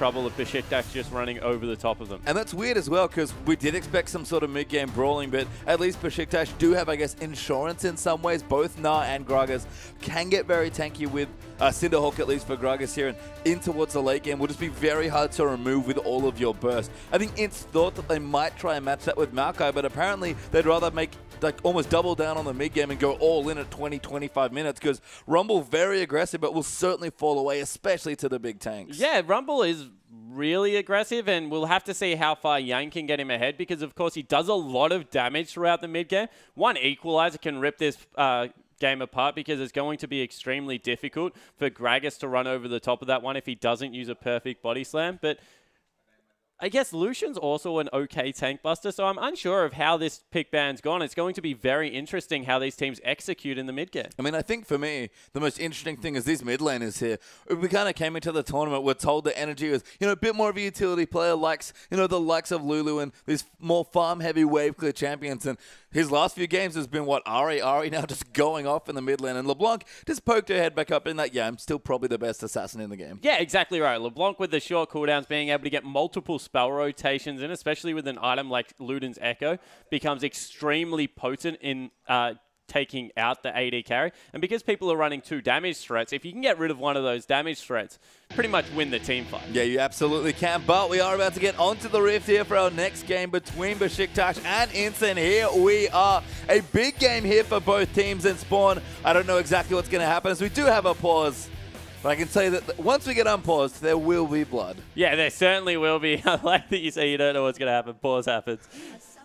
trouble if Besiktas just running over the top of them. And that's weird as well, because we did expect some sort of mid-game brawling, but at least Besiktas do have, I guess, insurance in some ways. Both Gnar and Gragas can get very tanky with Cinderhawk, at least for Gragas here, and in towards the late game will just be very hard to remove with all of your burst. I think INTZ thought that they might try and match that with Maokai, but apparently they'd rather make like almost double down on the mid game and go all in at 20-25 minutes, because Rumble very aggressive, but will certainly fall away, especially to the big tanks. Yeah, Rumble is really aggressive, and we'll have to see how far Yang can get him ahead, because of course he does a lot of damage throughout the mid game. One equalizer can rip this game apart, because it's going to be extremely difficult for Gragas to run over the top of that one if he doesn't use a perfect body slam. But I guess Lucian's also an okay tank buster, so I'm unsure of how this pick ban's gone. It's going to be very interesting how these teams execute in the mid game. I mean, I think for me, the most interesting thing is these mid laners here. We kind of came into the tournament, we're told that Energy was, a bit more of a utility player, likes, the likes of Lulu and these more farm-heavy wave clear champions, and his last few games has been, Ari now just going off in the mid lane, and LeBlanc just poked her head back up in that, I'm still probably the best assassin in the game. Yeah, exactly right. LeBlanc with the short cooldowns, being able to get multiple spell rotations in, especially with an item like Luden's Echo, becomes extremely potent in taking out the AD carry. And because people are running 2 damage threats, if you can get rid of one of those damage threats, pretty much win the team fight. Yeah, you absolutely can. But we are about to get onto the Rift here for our next game between Besiktas and INTZ. And here we are. A big game here for both teams in Spawn. I don't know exactly what's going to happen, as we do have a pause. But I can tell you that once we get unpaused, there will be blood. Yeah, there certainly will be. I like that you say you don't know what's going to happen. Pause happens.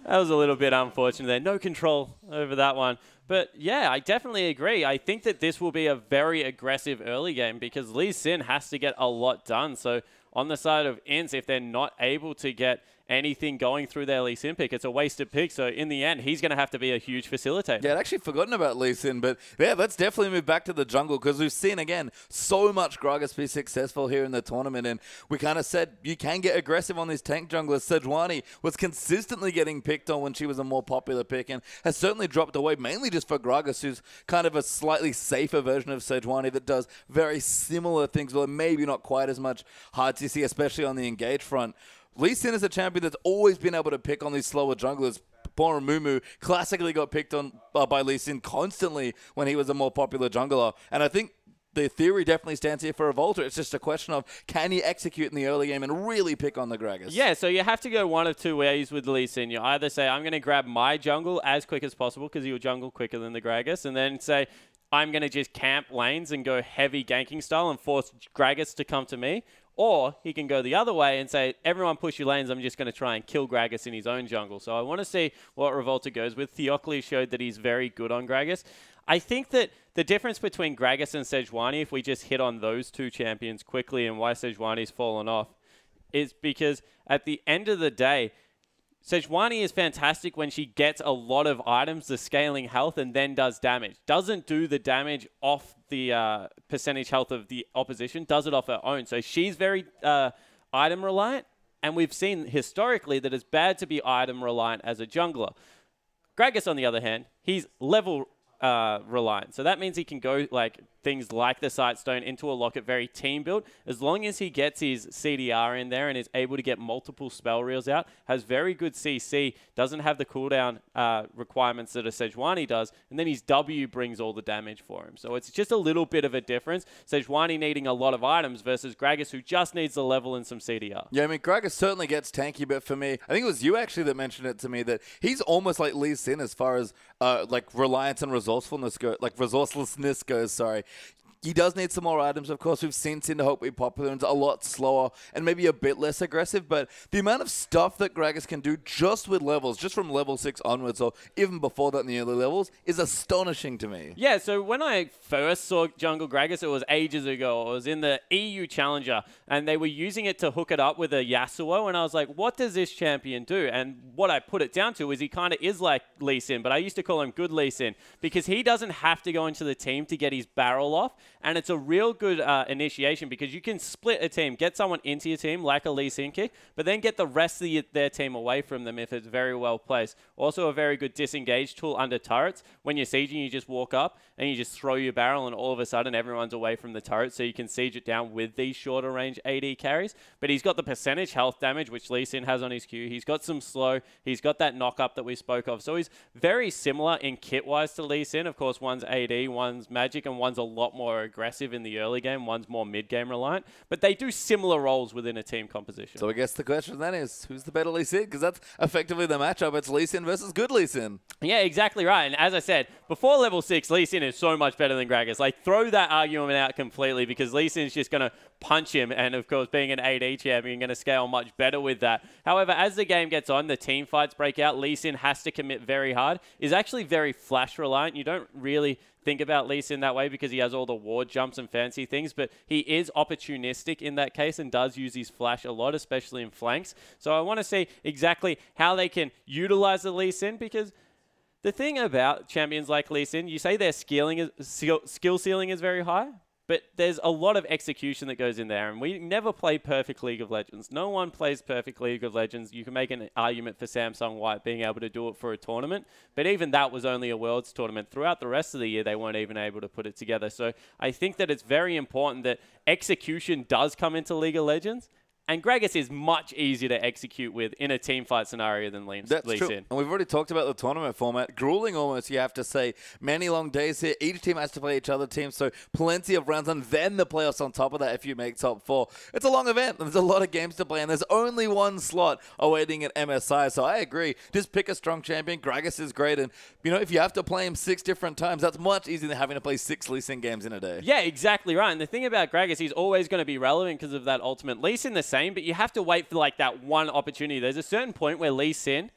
That was a little bit unfortunate there. No control over that one. But yeah, I definitely agree. I think that this will be a very aggressive early game, because Lee Sin has to get a lot done. So on the side of INTZ, if they're not able to get anything going through their Lee Sin pick, it's a wasted pick. So in the end, he's going to have to be a huge facilitator. Yeah, I'd actually forgotten about Lee Sin, but yeah, let's definitely move back to the jungle, because we've seen, again, so much Gragas be successful here in the tournament, and we kind of said you can get aggressive on these tank junglers. Sejuani was consistently getting picked on when she was a more popular pick, and has certainly dropped away, mainly just for Gragas, who's kind of a slightly safer version of Sejuani that does very similar things, or maybe not quite as much hard CC, especially on the engage front. Lee Sin is a champion that's always been able to pick on these slower junglers. Mumu classically got picked on by Lee Sin constantly when he was a more popular jungler. And I think the theory definitely stands here for Revolta. It's just a question of, can he execute in the early game and really pick on the Gragas? Yeah, so you have to go one of 2 ways with Lee Sin. You either say, I'm going to grab my jungle as quick as possible, because he'll jungle quicker than the Gragas, and then say, I'm going to just camp lanes and go heavy ganking style and force Gragas to come to me. Or he can go the other way and say, everyone push your lanes, I'm just going to try and kill Gragas in his own jungle. So I want to see what Revolta goes with. Theocles showed that he's very good on Gragas. I think that the difference between Gragas and Sejuani, if we just hit on those 2 champions quickly and why Sejuani's fallen off, is because at the end of the day, Sejuani is fantastic when she gets a lot of items, the scaling health, and then does damage. Doesn't do the damage off the percentage health of the opposition, does it off her own. So she's very item reliant, and we've seen historically that it's bad to be item reliant as a jungler. Gragas, on the other hand, he's level reliant. So that means he can go like things like the Sightstone into a Locket, very team build. As long as he gets his CDR in there and is able to get multiple spell reels out, has very good CC, doesn't have the cooldown requirements that a Sejuani does, and then his W brings all the damage for him. So it's just a little bit of a difference. Sejuani needing a lot of items versus Gragas, who just needs the level and some CDR. Yeah, I mean, Gragas certainly gets tanky, but for me, I think it was you actually that mentioned it to me, that he's almost like Lee Sin as far as like reliance and resourcefulness resourcelessness goes, sorry. He does need some more items, of course. We've seen Cinderhawk be popular and a lot slower and maybe a bit less aggressive, but the amount of stuff that Gragas can do just with levels, just from level 6 onwards, or even before that in the early levels, is astonishing to me. Yeah, so when I first saw Jungle Gragas, it was ages ago. It was in the EU Challenger, and they were using it to hook it up with a Yasuo, and I was like, what does this champion do? And what I put it down to is he kind of is like Lee Sin, but I used to call him Good Lee Sin, because he doesn't have to go into the team to get his barrel off, And it's a real good initiation because you can split a team, get someone into your team like a Lee Sin kick, but then get the rest of their team away from them if it's very well placed. Also a very good disengage tool under turrets. When you're sieging, you just walk up and you just throw your barrel and all of a sudden everyone's away from the turret, so you can siege it down with these shorter range AD carries. But he's got the percentage health damage, which Lee Sin has on his Q. He's got some slow. He's got that knock up that we spoke of. So he's very similar in kit-wise to Lee Sin. Of course, one's AD, one's magic, and one's a lot more aggressive in the early game. One's more mid-game reliant. But they do similar roles within a team composition. So I guess the question then is, who's the better Lee Sin? Because that's effectively the matchup. It's Lee Sin versus good Lee Sin. Yeah, exactly right. And as I said, before level 6, Lee Sin is so much better than Gragas. Like, throw that argument out completely because Lee Sin's just going to punch him. And, of course, being an AD champion, going to scale much better with that. However, as the game gets on, the team fights break out. Lee Sin has to commit very hard. Is actually very flash reliant. You don't really think about Lee Sin that way because he has all the ward jumps and fancy things, but he is opportunistic in that case and does use his flash a lot, especially in flanks. So I want to see exactly how they can utilize the Lee Sin, because the thing about champions like Lee Sin, you say their skill ceiling is very high, but there's a lot of execution that goes in there, and we never play perfect League of Legends. No one plays perfect League of Legends. You can make an argument for Samsung White being able to do it for a tournament, but even that was only a Worlds tournament. Throughout the rest of the year, they weren't even able to put it together. So I think that it's very important that execution does come into League of Legends. And Gragas is much easier to execute with in a team fight scenario than Lee Sin. That's true. And we've already talked about the tournament format. Grueling almost, you have to say. Many long days here. Each team has to play each other team, so plenty of rounds, and then the playoffs on top of that if you make top 4. It's a long event. There's a lot of games to play, and there's only one slot awaiting at MSI, so I agree. Just pick a strong champion. Gragas is great, and you know, if you have to play him 6 different times, that's much easier than having to play 6 Lee Sin games in a day. Yeah, exactly right. And the thing about Gragas, he's always going to be relevant because of that ultimate. Lee Sin the same, but you have to wait for like that one opportunity. There's a certain point where Lee Sin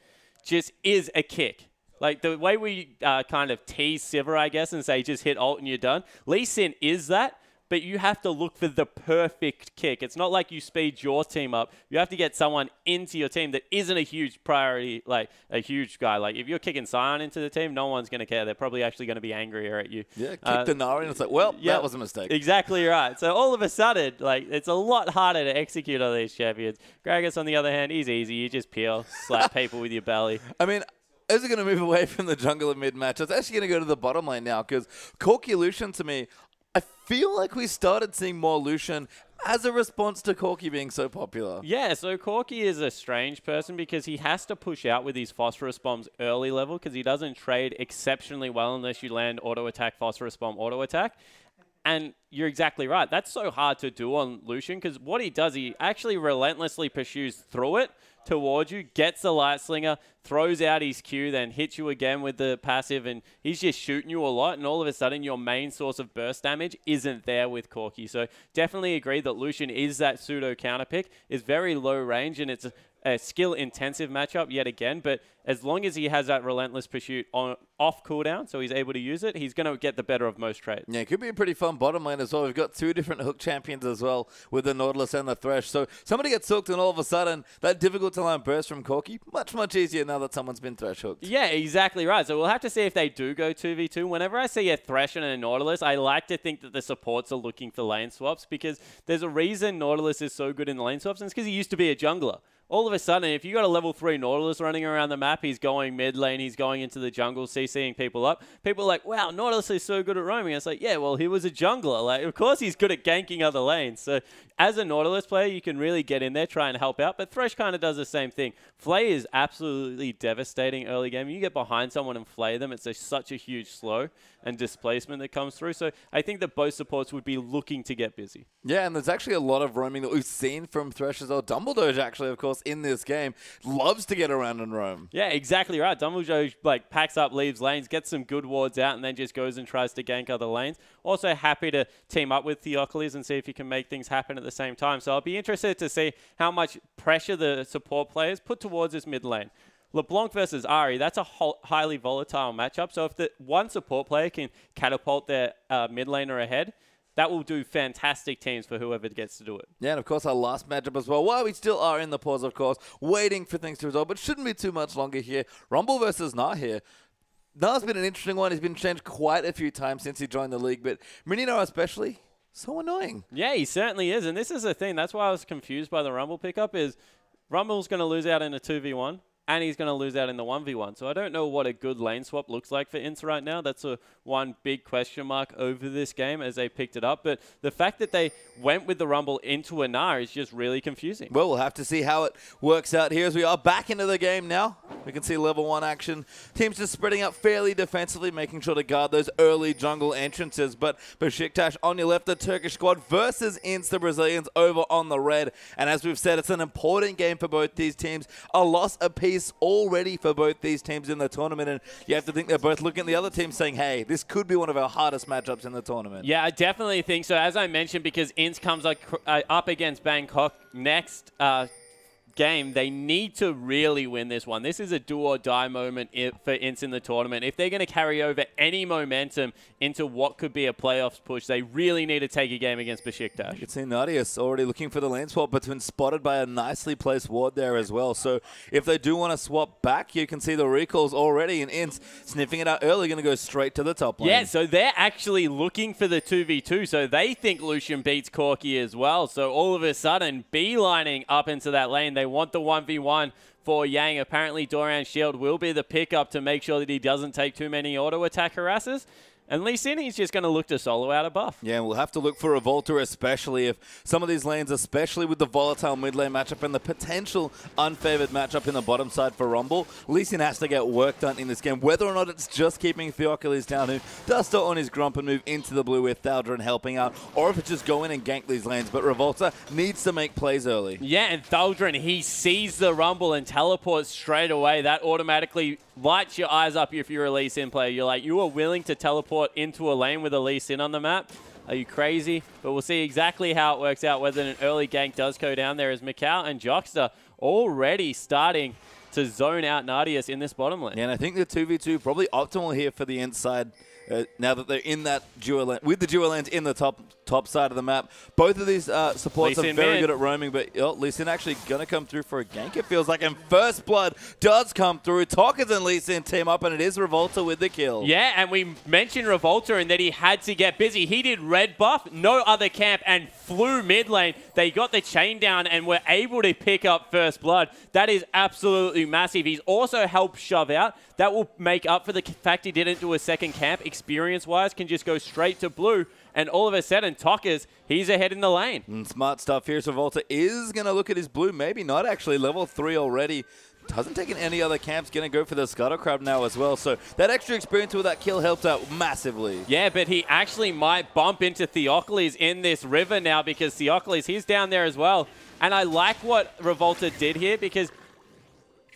just is a kick. Like the way we kind of tease Sivir, I guess, and say just hit ult and you're done. Lee Sin is that, but you have to look for the perfect kick. It's not like you speed your team up. You have to get someone into your team that isn't a huge priority, like a huge guy. Like if you're kicking Sion into the team, no one's going to care. They're probably actually going to be angrier at you. Yeah, kick the Nari and it's like, well, that was a mistake. Exactly right. So all of a sudden, like it's a lot harder to execute on these champions. Gragas, on the other hand, he's easy. You just peel, slap people with your belly. I mean, as we're going to move away from the jungle and mid-match, it's actually going to go to the bottom lane now because Corki Lucian, to me, I feel like we started seeing more Lucian as a response to Corki being so popular. Yeah, so Corki is a strange person because he has to push out with his phosphorus bombs early level because he doesn't trade exceptionally well unless you land auto attack, phosphorus bomb, auto attack. And you're exactly right. That's so hard to do on Lucian because what he does, he actually relentlessly pursues through it towards you, gets the light slinger, throws out his Q, then hits you again with the passive, and he's just shooting you a lot, and all of a sudden your main source of burst damage isn't there with Corki. So definitely agree that Lucian is that pseudo counter pick, is very low range, and it's a skill-intensive matchup yet again, but as long as he has that relentless pursuit off cooldown, so he's able to use it, he's going to get the better of most trades. Yeah, it could be a pretty fun bottom lane as well. We've got 2 different hook champions as well with the Nautilus and the Thresh. So somebody gets hooked and all of a sudden that difficult to land burst from Corki, much easier now that someone's been Thresh hooked. Yeah, exactly right. So we'll have to see if they do go 2v2. Whenever I see a Thresh and a Nautilus, I like to think that the supports are looking for lane swaps because there's a reason Nautilus is so good in the lane swaps, and it's because he used to be a jungler. All of a sudden, if you got a level 3 Nautilus running around the map, he's going mid lane, he's going into the jungle, CCing people up. People are like, wow, Nautilus is so good at roaming. It's like, yeah, well, he was a jungler. Like, of course he's good at ganking other lanes. So as a Nautilus player, you can really get in there, try and help out. But Thresh kind of does the same thing. Flay is absolutely devastating early game. You get behind someone and flay them, it's such a huge slow and displacement that comes through. So I think that both supports would be looking to get busy. Yeah, and there's actually a lot of roaming that we've seen from Thresh as well. Dumbledore actually, of course, in this game, loves to get around and roam. Yeah, exactly right. Dumbledore like packs up, leaves lanes, gets some good wards out, and then just goes and tries to gank other lanes. Also happy to team up with Theocles and see if he can make things happen at the same time. So I'll be interested to see how much pressure the support players put towards this mid lane. LeBlanc versus Ahri, that's a highly volatile matchup. So if the one support player can catapult their mid laner ahead, that will do fantastic teams for whoever gets to do it. Yeah, and of course our last matchup as well. While we still are in the pause, of course, waiting for things to resolve, but shouldn't be too much longer here. Rumble versus Nah here. Na's been an interesting one. He's been changed quite a few times since he joined the league, but Minino especially, so annoying. Yeah, he certainly is. And this is the thing. That's why I was confused by the Rumble pickup is Rumble's going to lose out in a 2v1. And he's going to lose out in the 1v1. So I don't know what a good lane swap looks like for INTZ right now. That's one big question mark over this game as they picked it up. But the fact that they went with the Rumble into a Gnar is just really confusing. Well, we'll have to see how it works out here as we are back into the game now. We can see level 1 action. Teams just spreading out fairly defensively, making sure to guard those early jungle entrances. But Besiktas on your left, the Turkish squad versus INTZ, the Brazilians, over on the red. And as we've said, it's an important game for both these teams. A loss apiece already for both these teams in the tournament, and you have to think they're both looking at the other team saying, hey, this could be one of our hardest matchups in the tournament. Yeah, I definitely think so. As I mentioned, because INTZ comes up against Bangkok next game, they need to really win this one. This is a do or die moment for INTZ in the tournament. If they're going to carry over any momentum into what could be a playoffs push, they really need to take a game against Besiktas. You can see Nadius already looking for the lane swap, but been spotted by a nicely placed ward there as well. So if they do want to swap back, you can see the recalls already, and INTZ sniffing it out early, going to go straight to the top lane. Yeah, so they're actually looking for the 2v2, so they think Lucian beats Corki as well. So all of a sudden, beelining up into that lane, they want the 1v1 for Yang. Apparently, Doran's shield will be the pickup to make sure that he doesn't take too many auto-attack harasses. And Lee Sin, he's just going to look to solo out a buff. Yeah, we'll have to look for Revolta, especially if some of these lanes, especially with the volatile mid lane matchup and the potential unfavored matchup in the bottom side for Rumble, Lee Sin has to get work done in this game, whether or not it's just keeping Theophilus down, who does start on his grump and move into the blue with Thaldron helping out, or if it's just go in and gank these lanes. But Revolta needs to make plays early. Yeah, and Thaldron, he sees the Rumble and teleports straight away. That automatically lights your eyes up if you're a Lee Sin player. You're like, you are willing to teleport into a lane with a Lee Sin on the map? Are you crazy? But we'll see exactly how it works out, whether an early gank does go down there, as Macau and Jockster already starting to zone out Nadius in this bottom lane. Yeah, and I think the 2v2 probably optimal here for the inside. Now that they're in that dual lane, with the dual lanes in the top side of the map. Both of these supports are very good at roaming, but Lee Sin actually going to come through for a gank, it feels like, and First Blood does come through. Talkers and Lee Sin team up, and it is Revolta with the kill. Yeah, and we mentioned Revolta and that he had to get busy. He did red buff, no other camp, and flew mid lane. They got the chain down and were able to pick up First Blood. That is absolutely massive. He's also helped shove out. That will make up for the fact he didn't do a second camp. Experience-wise, can just go straight to blue. And all of a sudden, Talkers, he's ahead in the lane. Smart stuff here. So Revolta is going to look at his blue. Maybe not, actually. Level 3 already. Hasn't taken any other camps. Going to go for the Scuttle Crab now as well. So that extra experience with that kill helped out massively. Yeah, but he actually might bump into Theophilus in this river now, because Theophilus, he's down there as well. And I like what Revolta did here, because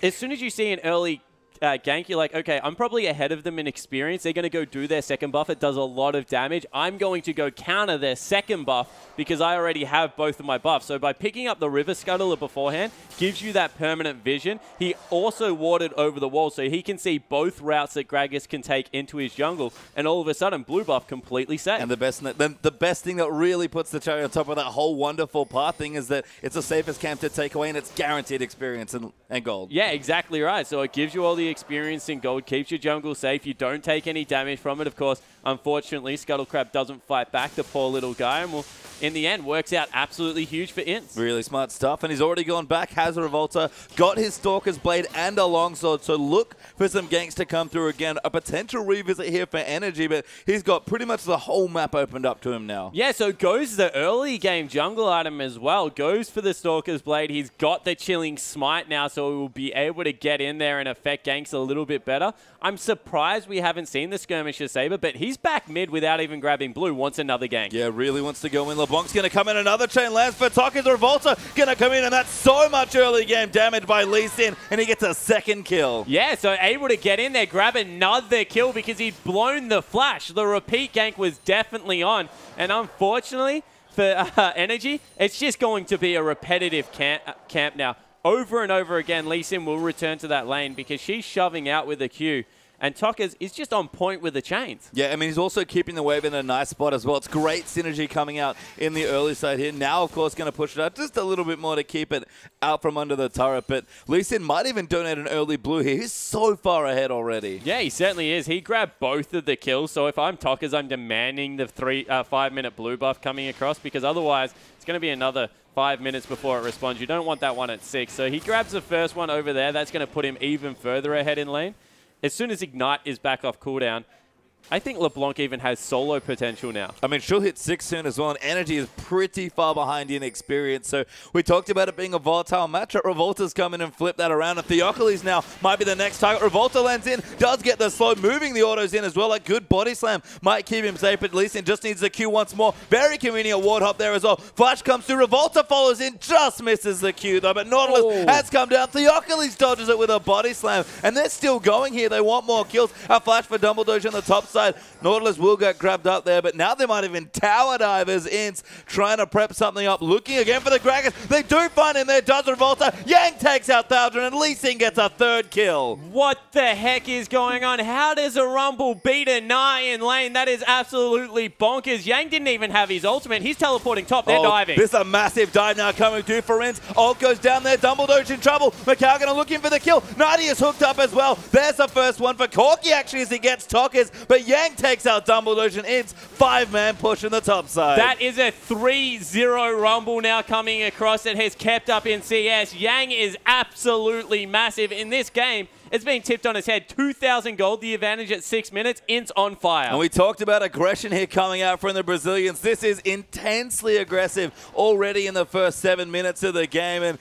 as soon as you see an early gank, you're like, okay, I'm probably ahead of them in experience. They're going to go do their second buff. It does a lot of damage. I'm going to go counter their second buff because I already have both of my buffs. So by picking up the River Scuttler beforehand, gives you that permanent vision. He also warded over the wall, so he can see both routes that Gragas can take into his jungle. And all of a sudden, blue buff completely safe. And the best thing that really puts the cherry on top of that whole wonderful path thing is that it's the safest camp to take away, and it's guaranteed experience and gold. Yeah, exactly right. So it gives you all the experience in gold, keeps your jungle safe. You don't take any damage from it. Of course, unfortunately, Scuttle Crab doesn't fight back, the poor little guy, and will, in the end, works out absolutely huge for INTZ. Really smart stuff, and he's already gone back, has a Revolta, got his Stalker's Blade and a Longsword, so look for some ganks to come through again. A potential revisit here for Energy, but he's got pretty much the whole map opened up to him now. Yeah, so goes the early game jungle item as well. Goes for the Stalker's Blade. He's got the Chilling Smite now, so he will be able to get in there and affect ganks a little bit better. I'm surprised we haven't seen the Skirmisher Saber, but he's back mid without even grabbing blue. Wants another gank. Yeah, really wants to go in. LeBlanc's going to come in. Another chain lands for Talkers. Revolta going to come in, and that's so much early game damage by Lee Sin, and he gets a second kill. Yeah, so able to get in there, grab another kill because he'd blown the flash. The repeat gank was definitely on, and unfortunately for Energy, it's just going to be a repetitive camp now. Over and over again, Lee Sin will return to that lane because she's shoving out with a Q. And Tockers is just on point with the chains. Yeah, I mean, he's also keeping the wave in a nice spot as well. It's great synergy coming out in the early side here. Now, of course, going to push it out just a little bit more to keep it out from under the turret. But Lee Sin might even donate an early blue here. He's so far ahead already. Yeah, he certainly is. He grabbed both of the kills. So if I'm Tockers, I'm demanding the 5-minute blue buff coming across, because otherwise it's going to be another 5 minutes before it responds. You don't want that one at 6. So he grabs the first one over there. That's going to put him even further ahead in lane. As soon as Ignite is back off cooldown, I think LeBlanc even has solo potential now. I mean, she'll hit 6 soon as well, and Energy is pretty far behind in experience. So we talked about it being a volatile matchup. Revolta's come in and flip that around, and Theocles now might be the next target. Revolta lands in, does get the slow, moving the autos in as well. A good body slam might keep him safe, but Lee Sin just needs the Q once more. Very convenient ward hop there as well. Flash comes through, Revolta follows in, just misses the Q though, but Nautilus has come down. Theocles dodges it with a body slam, and they're still going here. They want more kills. A flash for Dumbledore on the top side. Nautilus will get grabbed up there, but now they might even tower divers. INTZ trying to prep something up, looking again for the Gragas. They do find him there, does Revolta. Yang takes out Thaldron, and Lee Sin gets a 3rd kill. What the heck is going on? How does a Rumble beat a Nai in lane? That is absolutely bonkers. Yang didn't even have his ultimate. He's teleporting top. They're diving. This is a massive dive now coming through for INTZ. Ult goes down there. Dumbledore's in trouble. Macau going to look in for the kill. Nadi is hooked up as well. There's the first one for Corki actually as he gets Tockers, but Yang takes out Dumbledore and INTZ. 5-man push in the top side. That is a 3-0 Rumble now coming across that has kept up in CS. Yang is absolutely massive in this game. It's being tipped on its head. 2,000 gold, the advantage at 6 minutes. INTZ on fire. And we talked about aggression here coming out from the Brazilians. This is intensely aggressive already in the first 7 minutes of the game. And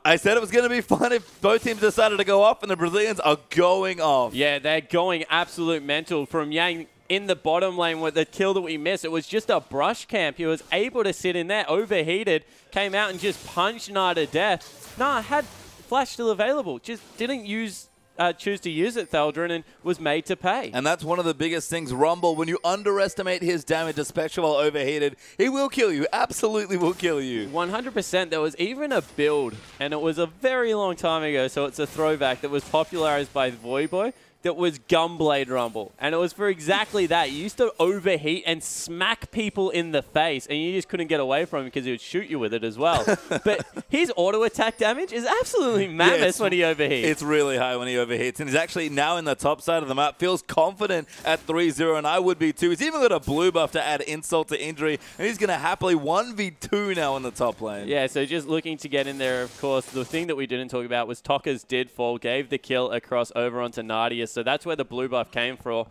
I said it was going to be fun if both teams decided to go off, and the Brazilians are going off. Yeah, they're going absolute mental. From Yang in the bottom lane with the kill that we missed, it was just a brush camp. He was able to sit in there, overheated, came out and just punched Na to death. Nah, had Flash still available, just didn't choose to use it, Thaldron, and was made to pay. And that's one of the biggest things. Rumble, when you underestimate his damage, especially while overheated, he will kill you. Absolutely will kill you. 100%. There was even a build, and it was a very long time ago, so it's a throwback, that was popularized by Voyboy, that was Gunblade Rumble. And it was for exactly that. You used to overheat and smack people in the face, and you just couldn't get away from him because he would shoot you with it as well. But his auto attack damage is absolutely mammoth when he overheats. It's really high when he overheats. And he's actually now in the top side of the map. Feels confident at 3-0, and I would be too. He's even got a blue buff to add insult to injury, and he's going to happily 1v2 now in the top lane. Yeah, so just looking to get in there, of course. The thing that we didn't talk about was Tockers did fall, gave the kill across over onto Nadia. So that's where the blue buff came from,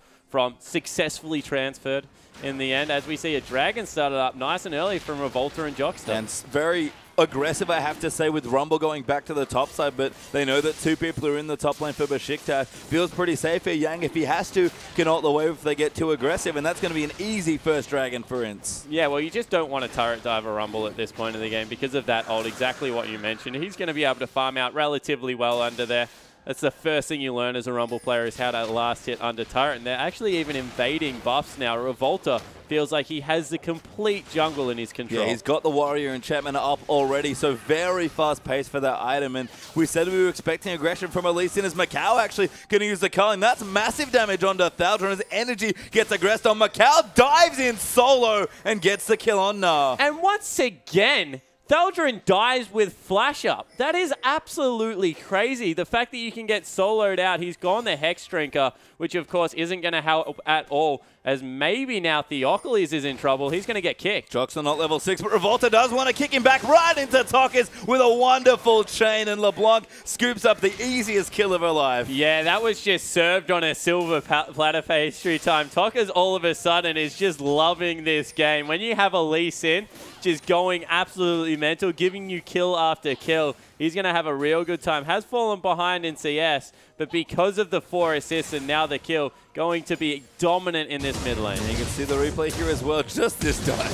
successfully transferred in the end, as we see a Dragon started up nice and early from Revolta and Jockster. And very aggressive, I have to say, with Rumble going back to the top side, but they know that 2 people are in the top lane for Besiktas. Feels pretty safe here. Yang, if he has to, can ult the wave if they get too aggressive, and that's going to be an easy first Dragon for INTZ. Yeah, well, you just don't want to turret dive a Rumble at this point in the game because of that ult, exactly what you mentioned. He's going to be able to farm out relatively well under there. That's the first thing you learn as a Rumble player, is how to last hit under turret. And they're actually even invading buffs now. Revolta feels like he has the complete jungle in his control. Yeah, he's got the Warrior enchantment up already, so very fast pace for that item. And we said we were expecting aggression from Lee Sin, as Macau actually going to use the culling. That's massive damage onto Thaldron as Energy gets aggressed on. Macau dives in solo and gets the kill on Na. And once again, Thaldron dies with flash up. That is absolutely crazy. The fact that you can get soloed out. He's gone the Hex Drinker, which of course isn't going to help at all, as maybe now Theocles is in trouble. He's going to get kicked. Jock's not level 6, but Revolta does want to kick him back right into Tockers with a wonderful chain, and LeBlanc scoops up the easiest kill of her life. Yeah, that was just served on a silver platter pastry time. Tockers all of a sudden is just loving this game. When you have a Lee Sin just going absolutely mental, giving you kill after kill, he's going to have a real good time. Has fallen behind in CS, but because of the 4 assists and now the kill, going to be dominant in this mid lane. And you can see the replay here as well, just this time.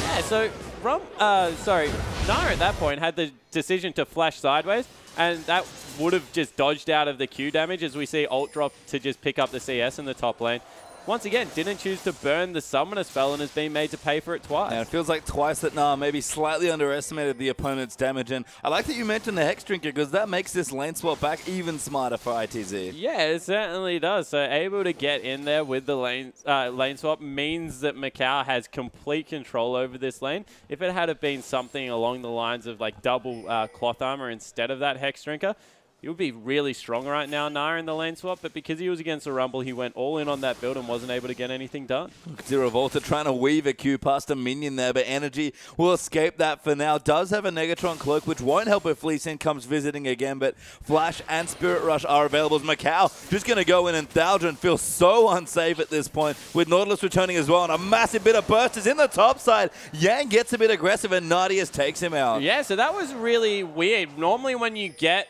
Yeah, so Nara at that point had the decision to flash sideways, and that would have just dodged out of the Q damage, as we see ult drop to just pick up the CS in the top lane. once again, didn't choose to burn the summoner spell and has been made to pay for it twice. Yeah, it feels like twice that Nah maybe slightly underestimated the opponent's damage. And I like that you mentioned the Hex Drinker, because that makes this lane swap back even smarter for ITZ. Yeah, it certainly does. So able to get in there with the lane swap means that Macau has complete control over this lane. If it had been something along the lines of like double cloth armor instead of that Hex Drinker, he would be really strong right now, Nara, in the lane swap, but because he was against the Rumble, he went all in on that build and wasn't able to get anything done. Zero Volta trying to weave a Q past a minion there, but Energy will escape that for now. Does have a Negatron Cloak, which won't help if Lee Sin comes visiting again, but Flash and Spirit Rush are available. Macau just going to go in, and Thaldron feels so unsafe at this point, with Nautilus returning as well, and a massive bit of burst is in the top side. Yang gets a bit aggressive, and Nadius takes him out. Yeah, so that was really weird. Normally when you get...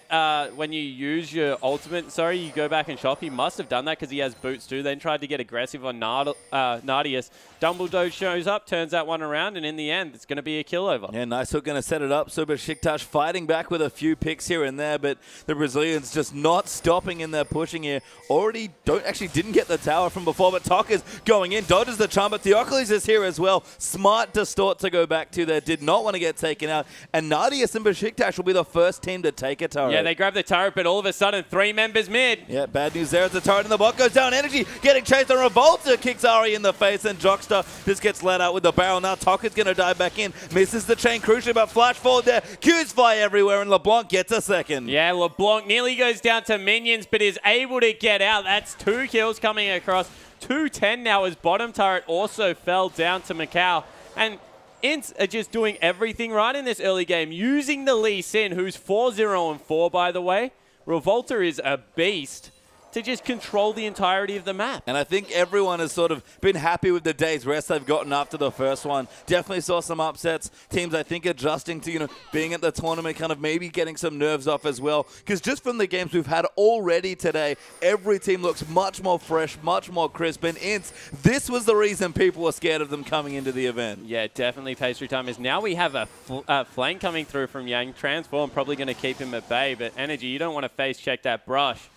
when you use your ultimate, you go back and shop. He must have done that because he has boots too. Then tried to get aggressive on Nadius. Dumbledore shows up, turns that one around, and in the end, it's going to be a kill over. Yeah, nice hook going to set it up. So Besiktas fighting back with a few picks here and there, but the Brazilians just not stopping in their pushing here. Didn't get the tower from before, but Tokka's going in, dodges the charm, but Theocles is here as well. Smart distort to go back to there. Did not want to get taken out. And Nadius and Besiktas will be the first team to take a turret. Yeah, they grab the turret, but all of a sudden, 3 members mid. Yeah, bad news there as the turret in the bot goes down. Energy getting chased on Revolta, kicks Ari in the face, and Jockster just gets let out with the barrel. Now Tokka's going to dive back in. Misses the chain crucially, but flash forward there. Q's fly everywhere, and LeBlanc gets a second. Yeah, LeBlanc nearly goes down to minions, but is able to get out. That's 2 kills coming across. 210 now as bottom turret also fell down to Macau. And INTZ are just doing everything right in this early game, using the Lee Sin, who's 4-0-4, by the way. Revolta is a beast to just control the entirety of the map. And I think everyone has sort of been happy with the day's rest they've gotten after the first one. Definitely saw some upsets. Teams, I think, adjusting to, being at the tournament, kind of maybe getting some nerves off as well. Because just from the games we've had already today, every team looks much more fresh, much more crisp. And INTZ, this was the reason people were scared of them coming into the event. Yeah, definitely pastry time is now we have a flank coming through from Yang. Transform probably going to keep him at bay, but Energy, you don't want to face check that brush.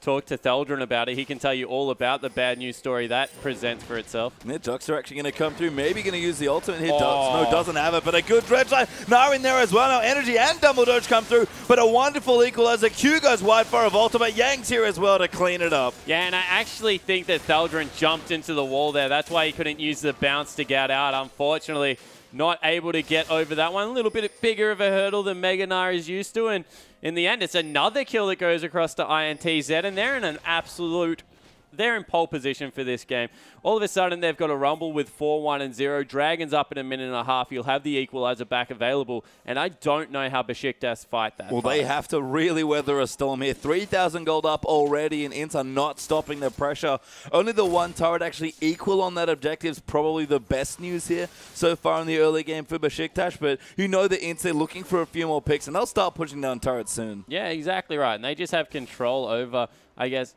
Talk to Thaldron about it. He can tell you all about the bad news story that presents for itself. Yeah, Jux are actually going to come through. Maybe going to use the ultimate here. No, doesn't have it, but a good dredge line. Now in there as well. Now Energy and Dumbledore come through, but a wonderful equalizer. Q goes wide for Revolta, but Yang's here as well to clean it up. Yeah, and I actually think that Thaldron jumped into the wall there. That's why he couldn't use the bounce to get out. Unfortunately, not able to get over that one. A little bit bigger of a hurdle than Meganar is used to, and in the end, it's another kill that goes across to INTZ, and they're in an absolute... They're in pole position for this game. All of a sudden, they've got a Rumble with 4-1-0. Dragon's up in a minute and a half. You'll have the equalizer back available, and I don't know how Besiktas fight that. Well, they have to really weather a storm here. 3,000 gold up already, and INTZ are not stopping the pressure. Only the one turret actually equal on that objective is probably the best news here so far in the early game for Besiktas, but you know that INTZ are looking for a few more picks, and they'll start pushing down turrets soon. Yeah, exactly right. And they just have control over, I guess...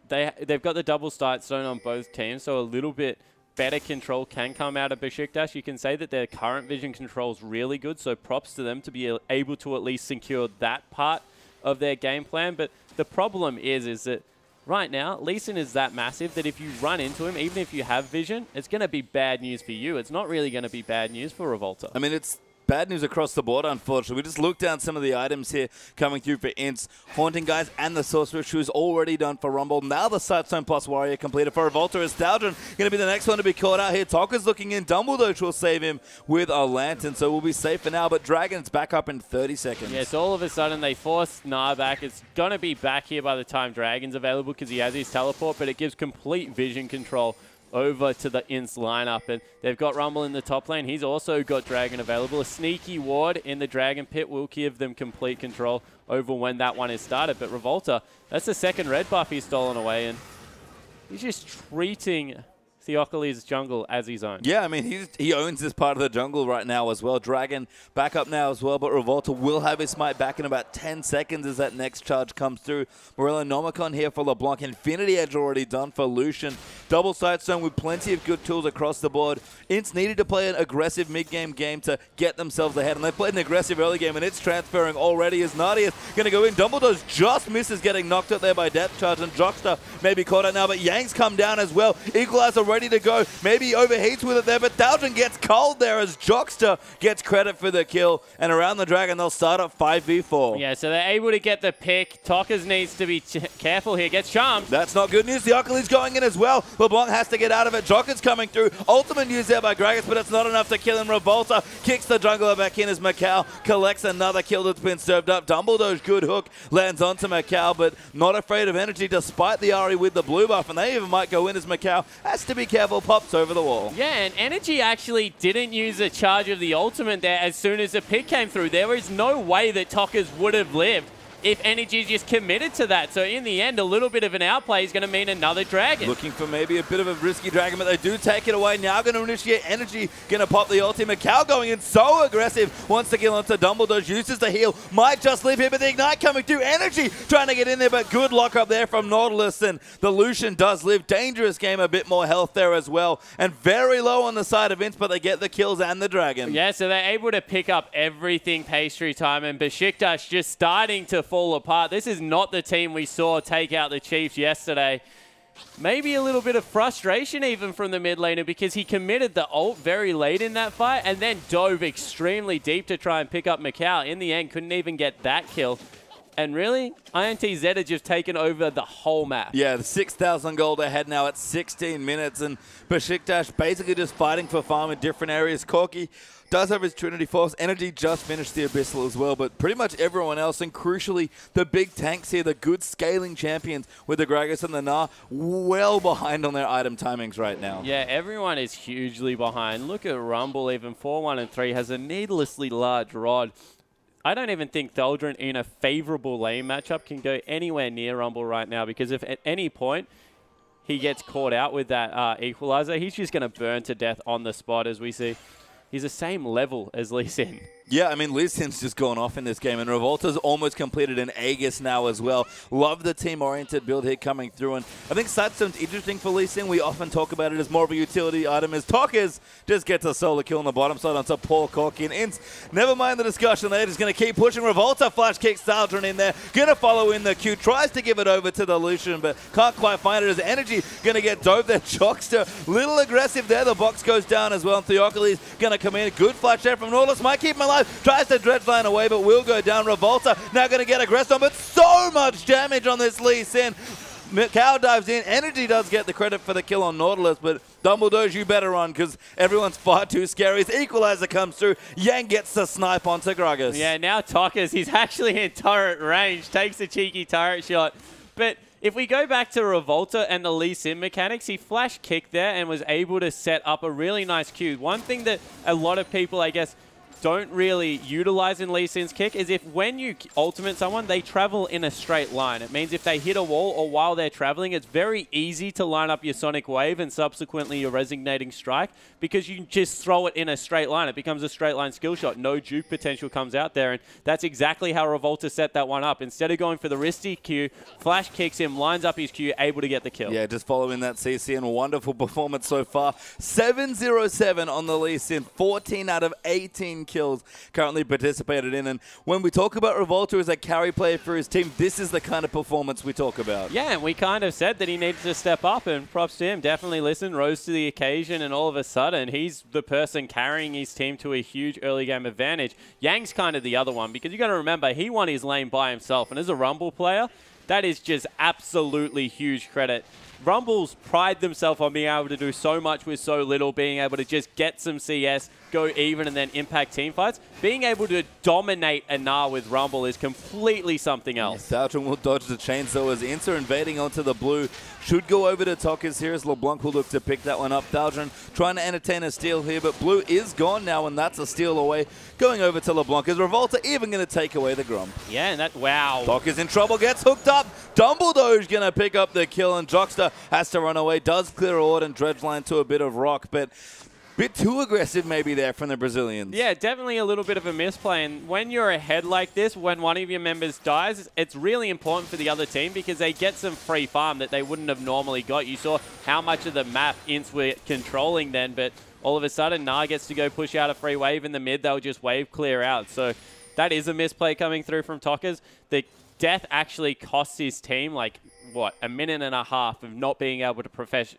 They've got the double start zone on both teams, so a little bit better control can come out of Besiktas. You can say that their current vision control is really good, so props to them to be able to at least secure that part of their game plan. But the problem is that right now, Lee Sin is that massive that if you run into him, even if you have vision, it's going to be bad news for you. It's not really going to be bad news for Revolta. I mean, it's bad news across the board, unfortunately. We just looked down some of the items here coming through for INTZ. Haunting Guys and the Sorceress, who's already done for Rumble. Now the Sightstone plus Warrior completed for Revolta. Is Thaldron going to be the next one to be caught out here? Tokka's looking in. Dumbledore will save him with a lantern, so we'll be safe for now. But Dragon's back up in 30 seconds. Yes, all of a sudden they force Nar back. It's going to be back here by the time Dragon's available because he has his teleport, but it gives complete vision control over to the INTZ lineup, and they've got Rumble in the top lane. He's also got Dragon available. A sneaky ward in the Dragon pit will give them complete control over when that one is started. But Revolta, that's the second red buff he's stolen away, and he's just treating Theocles' jungle as his own. Yeah, I mean, he owns this part of the jungle right now as well. Dragon back up now as well, but Revolta will have his smite back in about 10 seconds as that next charge comes through. Morello Nomicon here for LeBlanc. Infinity Edge already done for Lucian. Double Sightstone with plenty of good tools across the board. INTZ needed to play an aggressive mid-game game to get themselves ahead, and they played an aggressive early game, and it's transferring already as Nadia's going to go in. Dumbledore's just misses getting knocked out there by Depth Charge, and Jockster may be caught out now, but Yang's come down as well. Equalizer ready to go. Maybe he overheats with it there, but Dalton gets cold there as Jockster gets credit for the kill. And around the Dragon, they'll start up 5v4. Yeah, so they're able to get the pick. Tockers needs to be careful here. Gets charmed. That's not good news. The Oculus going in as well. LeBlanc has to get out of it. Jocker's coming through. Ultimate used there by Gragas, but it's not enough to kill him. Revolta kicks the jungler back in as Macau collects another kill that's been served up. Dumbledore's good hook lands onto Macau, but not afraid of energy despite the Ari with the blue buff, and they even might go in as Macau has to be careful. Pops over the wall. Yeah, and Energy actually didn't use a charge of the ultimate there as soon as the pick came through. There is no way that Tockers would have lived if Energy just committed to that. So in the end, a little bit of an outplay is going to mean another Dragon. Looking for maybe a bit of a risky Dragon, but they do take it away. Now going to initiate Energy, going to pop the ulti. Macau going in so aggressive, wants to kill onto Dumbledore, uses the heal, might just live here, but the Ignite coming through. Energy trying to get in there, but good lock up there from Nautilus, and the Lucian does live. Dangerous game, a bit more health there as well, and very low on the side of INTZ, but they get the kills and the Dragon. Yeah, so they're able to pick up everything pastry time, and Besiktas just starting to fall apart. This is not the team we saw take out the Chiefs yesterday. Maybe a little bit of frustration even from the mid laner because he committed the ult very late in that fight and then dove extremely deep to try and pick up Macau. In the end, couldn't even get that kill. And really, INTZ had just taken over the whole map. Yeah, the 6,000 gold ahead now at 16 minutes, and Besiktas basically just fighting for farm in different areas. Corki does have his Trinity Force. Energy just finished the Abyssal as well, but pretty much everyone else, and crucially, the big tanks here, the good scaling champions with the Gragas and the Gnar, well behind on their item timings right now. Yeah, everyone is hugely behind. Look at Rumble, even 4-1 and 3, has a needlessly large rod. I don't even think Theldrin in a favorable lane matchup can go anywhere near Rumble right now, because if at any point he gets caught out with that equalizer, he's just going to burn to death on the spot, as we see. He's the same level as Lee Sin. Yeah, I mean, Lee Sin's just gone off in this game, and Revolta's almost completed an Aegis now as well. Love the team-oriented build here coming through, and I think Sightstone's interesting for Lee Sin. We often talk about it as more of a utility item, as Tockers just gets a solo kill on the bottom side onto Paul Corky, and INTZ, never mind the discussion, they're just going to keep pushing. Revolta flash kicks Saldrin in there, going to follow in the Q, tries to give it over to the Lucian, but can't quite find it as Energy going to get dove there. Jockster, little aggressive there, the box goes down as well, and Theocles going to come in. Good flash there from Nautilus, might keep him alive. Tries to dredge line away, but will go down. Revolta now going to get aggressed on, but so much damage on this Lee Sin. Macau dives in. Energy does get the credit for the kill on Nautilus, but Dumbledore's you better run because everyone's far too scary. As Equalizer comes through, Yang gets the snipe onto Gragas. Yeah, now Tockers, he's actually in turret range, takes a cheeky turret shot. But if we go back to Revolta and the Lee Sin mechanics, he flash kicked there and was able to set up a really nice Q. One thing that a lot of people, I guess, don't really utilize in Lee Sin's kick is if when you ultimate someone, they travel in a straight line. It means if they hit a wall or while they're traveling, it's very easy to line up your Sonic Wave and subsequently your Resonating Strike because you just throw it in a straight line. It becomes a straight line skill shot. No juke potential comes out there, and that's exactly how Revolta set that one up. Instead of going for the risky Q, flash kicks him, lines up his Q, able to get the kill. Yeah, just following that CC, and wonderful performance so far. 7-0-7 on the Lee Sin, 14 out of 18 kills currently participated in. And when we talk about Revolta as a carry player for his team, this is the kind of performance we talk about. Yeah, and we kind of said that he needed to step up, and props to him. Definitely listened, rose to the occasion, and all of a sudden, he's the person carrying his team to a huge early game advantage. Yang's kind of the other one, because you got to remember, he won his lane by himself, and as a Rumble player, that is just absolutely huge credit. Rumbles pride themselves on being able to do so much with so little, being able to just get some CS, go even and then impact team fights. Being able to dominate a Gnar with Rumble is completely something else. Thaldron will dodge the chains though as Inter invading onto the blue. Should go over to Tockers here as LeBlanc will look to pick that one up. Thaldron trying to entertain a steal here, but blue is gone now, and that's a steal away. Going over to LeBlanc. Is Revolta even going to take away the Grump? Yeah, and that, wow. Tockers in trouble, gets hooked up. Dumbledore's going to pick up the kill, and Jockster has to run away. Does clear Ord and Dredgeline to a bit of rock, but bit too aggressive maybe there from the Brazilians. Yeah, definitely a little bit of a misplay. And when you're ahead like this, when one of your members dies, it's really important for the other team because they get some free farm that they wouldn't have normally got. You saw how much of the map Ints were controlling then, but all of a sudden, Gnar gets to go push out a free wave in the mid. They'll just wave clear out. So that is a misplay coming through from Tockers. The death actually costs his team, like, what, a minute and a half of not being able to pressure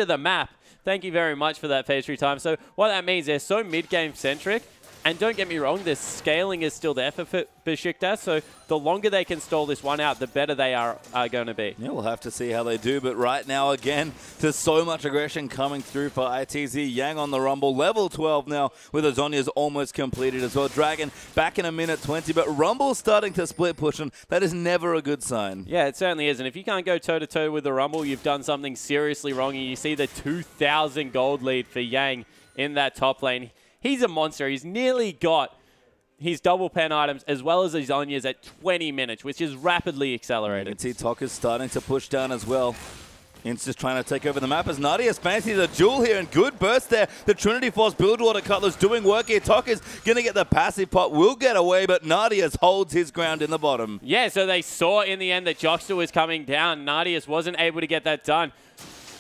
the map. Thank you very much for that phase 3 time. So what that means, they're so mid-game centric, and don't get me wrong, the scaling is still there for Besiktas, so the longer they can stall this one out, the better they are going to be. Yeah, we'll have to see how they do, but right now, again, there's so much aggression coming through for INTZ. Yang on the Rumble, level 12 now, with Azonia's almost completed as well. Dragon back in a minute 20, but Rumble's starting to split push, and that is never a good sign. Yeah, it certainly is, and if you can't go toe-to-toe with the Rumble, you've done something seriously wrong, and you see the 2,000 gold lead for Yang in that top lane. He's a monster. He's nearly got his double pen items as well as his Onyas at 20 minutes, which is rapidly accelerated. You can see Tockers starting to push down as well. Ints just trying to take over the map as Nadia's fancies a duel here, and good burst there. The Trinity Force Buildwater Cutlass doing work here. Tockers going to get the passive pot, will get away, but Nadia's holds his ground in the bottom. Yeah, so they saw in the end that Jockster was coming down. Nadia's wasn't able to get that done.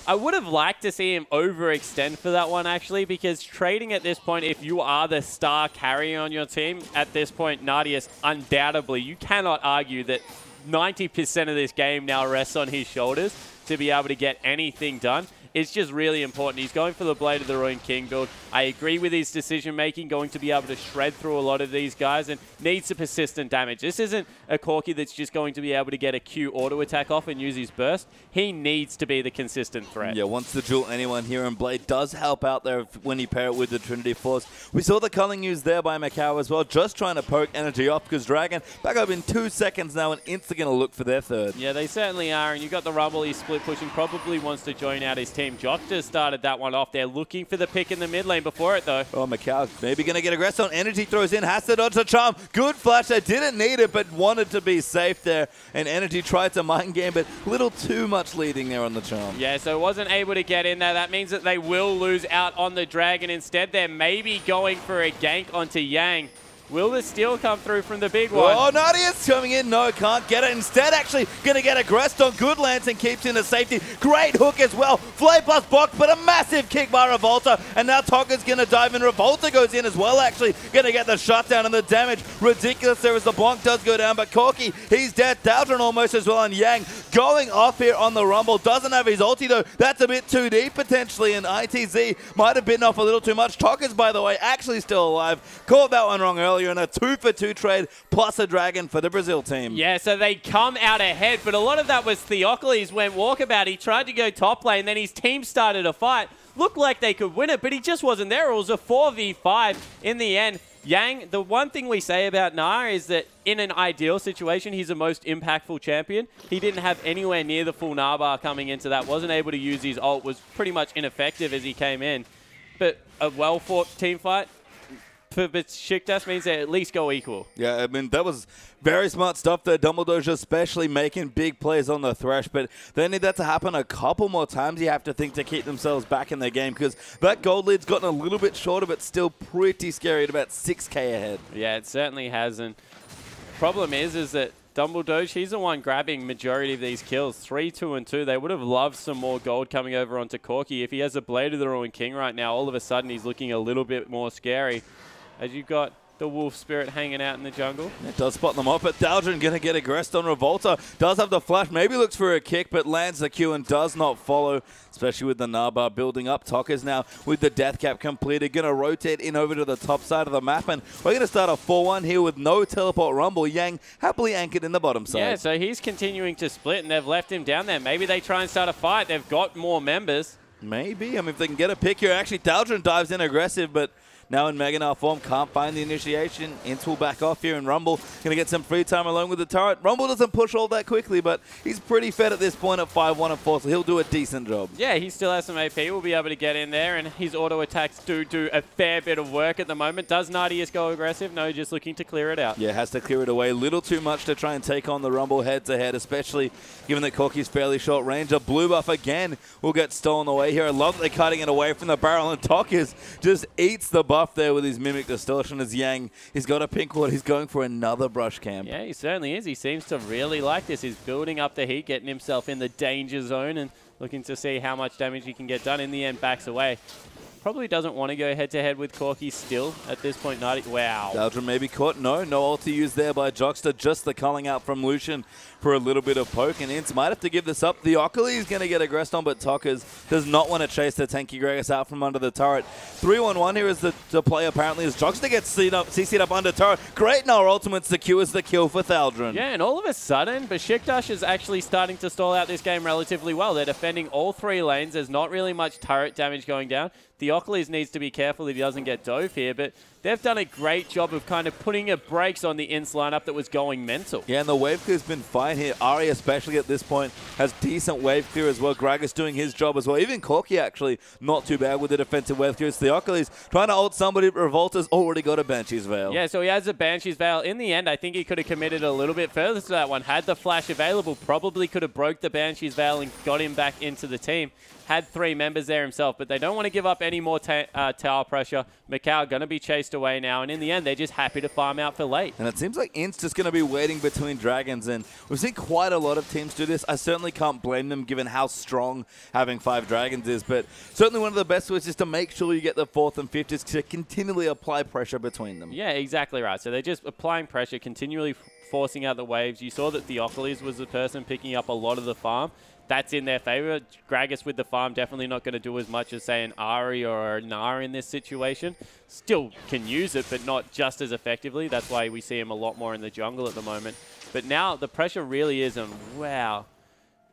I would have liked to see him overextend for that one, actually, because trading at this point, if you are the star carrier on your team, at this point, Nadius, undoubtedly, you cannot argue that 90% of this game now rests on his shoulders to be able to get anything done. It's just really important. He's going for the Blade of the Ruined King build. I agree with his decision-making, going to be able to shred through a lot of these guys and needs the persistent damage. This isn't a Corki that's just going to be able to get a Q auto attack off and use his burst. He needs to be the consistent threat. Yeah, wants to duel anyone here, and Blade does help out there when you pair it with the Trinity Force. We saw the culling used there by Macau as well, just trying to poke energy off because Dragon back up in 2 seconds now, and Ints are going to look for their third. Yeah, they certainly are, and you've got the Rumble. He's split pushing, probably wants to join out his team. Jockster started that one off. They're looking for the pick in the mid lane before it, though. Oh, Macau maybe going to get aggressive on Energy, throws in, has to dodge the charm. Good flash there, didn't need it, but wanted to be safe there. And Energy tried to mind game, but a little too much leading there on the charm. Yeah, so wasn't able to get in there. That means that they will lose out on the Dragon. Instead, they're maybe going for a gank onto Yang. Will the steal come through from the big one? Oh, Nadia's coming in. No, can't get it. Instead, actually going to get aggressed on Good Lance and keeps in the safety. Great hook as well. Flay plus box, but a massive kick by Revolta. And now Tocker's going to dive in. Revolta goes in as well, actually. Going to get the shutdown and the damage. Ridiculous there as the Blanc does go down. But Corki, he's dead. Thaldron almost as well. And Yang going off here on the Rumble. Doesn't have his ulti, though. That's a bit too deep, potentially. And INTZ might have bitten off a little too much. Tockers, by the way, actually still alive. Caught that one wrong earlier. And a 2-for-2 trade plus a Dragon for the Brazil team. Yeah, so they come out ahead, but a lot of that was Theocles went walkabout. He tried to go top lane, then his team started a fight. Looked like they could win it, but he just wasn't there. It was a 4v5 in the end. Yang, the one thing we say about Gnar is that in an ideal situation, he's the most impactful champion. He didn't have anywhere near the full Gnar bar coming into that, wasn't able to use his ult, was pretty much ineffective as he came in. But a well-fought team fight for Besiktas means they at least go equal. Yeah, I mean, that was very smart stuff there. Dumbledore's especially making big plays on the Thresh, but they need that to happen a couple more times, you have to think, to keep themselves back in the game, because that gold lead's gotten a little bit shorter, but still pretty scary at about 6k ahead. Yeah, it certainly has, and problem is that Dumbledore, he's the one grabbing majority of these kills. 3, 2, and 2. They would have loved some more gold coming over onto Corki. If he has a Blade of the Ruined King right now, all of a sudden he's looking a little bit more scary. As you've got the Wolf Spirit hanging out in the jungle. It does spot them off, but Thaldron going to get aggressed on Revolta. Does have the flash, maybe looks for a kick, but lands the Q and does not follow, especially with the Gnar bar building up. Tockers now with the death cap completed, going to rotate in over to the top side of the map, and we're going to start a 4-1 here with no teleport Rumble. Yang happily anchored in the bottom side. Yeah, so he's continuing to split, and they've left him down there. Maybe they try and start a fight. They've got more members. Maybe. I mean, if they can get a pick here. Actually, Daldrin dives in aggressive, but now in Meganar form, can't find the initiation. INTZ will back off here, and Rumble going to get some free time along with the turret. Rumble doesn't push all that quickly, but he's pretty fed at this point at 5-1 and 4, so he'll do a decent job. Yeah, he still has some AP. Will be able to get in there, and his auto attacks do a fair bit of work at the moment. Does Nardius go aggressive? No, just looking to clear it out. Yeah, has to clear it away. A little too much to try and take on the Rumble head-to-head, especially given that Corky's fairly short range. A blue buff again will get stolen away here. I love that they're cutting it away from the barrel, and Tokiz just eats the buff there with his Mimic Distortion as Yang. He's got a pink ward. He's going for another brush camp. Yeah, he certainly is. He seems to really like this. He's building up the heat, getting himself in the danger zone and looking to see how much damage he can get done. In the end, backs away. Probably doesn't want to go head-to-head with Corky still at this point. Wow. Daldrin may be caught. No ulti used there by Jockster. Just the calling out from Lucian for a little bit of poke. And INTZ might have to give this up. The Oculi is going to get aggressed on, but Tokiz does not want to chase the tanky Gragas out from under the turret. 3-1-1 here is the play apparently as Jockster gets CC'd up under turret. Great Gnar ultimate secures the kill for Daldrin. Yeah, and all of a sudden, Besiktas is actually starting to stall out this game relatively well. They're defending all 3 lanes. There's not really much turret damage going down. The Oculus needs to be careful that he doesn't get dove here, but they've done a great job of kind of putting a brakes on the INTZ lineup that was going mental. Yeah, and the wave clear's been fine here. Ari, especially at this point, has decent wave clear as well. Gragas doing his job as well. Even Corky, actually, not too bad with the defensive wave clear. It's the Oculus trying to ult somebody, but Revolta's already got a Banshee's Veil. Yeah, so he has a Banshee's Veil. In the end, I think he could have committed a little bit further to that one. Had the flash available, probably could have broke the Banshee's Veil and got him back into the team. Had 3 members there himself, but they don't want to give up any more tower pressure. Macau going to be chased away now, and in the end, they're just happy to farm out for late. And it seems like INTZ just going to be waiting between dragons, and we've seen quite a lot of teams do this. I certainly can't blame them given how strong having 5 dragons is, but certainly one of the best ways is to make sure you get the 4th and 5th is to continually apply pressure between them. Yeah, exactly right. So they're just applying pressure, continually forcing out the waves. You saw that Theophilus was the person picking up a lot of the farm. That's in their favor. Gragas with the farm definitely not going to do as much as, say, an Ari or a Gnar in this situation. Still can use it, but not just as effectively. That's why we see him a lot more in the jungle at the moment. But now the pressure really is on, wow,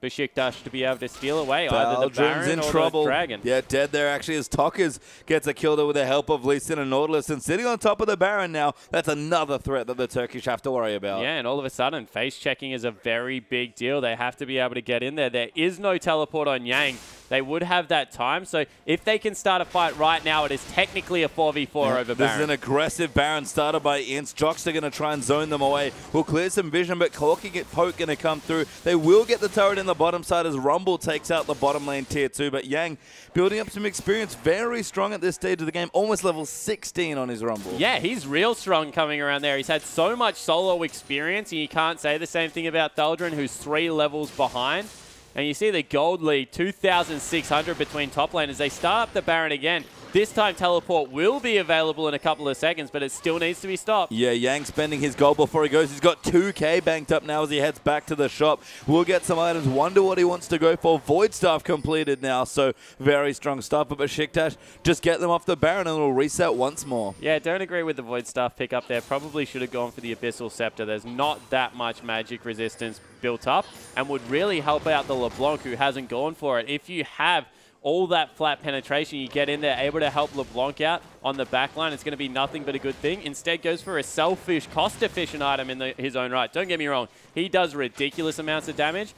Besiktas to be able to steal away either the Baron or the Dragon. Yeah, dead there actually as Tokiz gets a kill there with the help of Lee Sin and Nautilus. And sitting on top of the Baron now, that's another threat that the Turkish have to worry about. Yeah, and all of a sudden, face checking is a very big deal. They have to be able to get in there. There is no teleport on Yang. They would have that time. So if they can start a fight right now, it is technically a 4v4 over Baron. This is an aggressive Baron started by INTZ. Jockster going to try and zone them away. Will clear some vision, but Corky get Poke going to come through. They will get the turret in the bottom side as Rumble takes out the bottom lane tier 2. But Yang building up some experience. Very strong at this stage of the game. Almost level 16 on his Rumble. Yeah, he's real strong coming around there. He's had so much solo experience, and you can't say the same thing about Daldrin, who's 3 levels behind. And you see the gold lead, 2,600 between top lane as they start up the Baron again. This time teleport will be available in a couple of seconds, but it still needs to be stopped. Yeah, Yang spending his gold before he goes. He's got 2k banked up now as he heads back to the shop. We'll get some items. Wonder what he wants to go for. Void Staff completed now, so very strong stuff. But Besiktas just get them off the Baron and it'll reset once more. Yeah, don't agree with the Void Staff pick up there. Probably should have gone for the Abyssal Scepter. There's not that much magic resistance built up and would really help out the LeBlanc who hasn't gone for it. If you have all that flat penetration, you get in there, able to help LeBlanc out on the back line, it's going to be nothing but a good thing. Instead goes for a selfish, cost-efficient item in his own right. Don't get me wrong, he does ridiculous amounts of damage,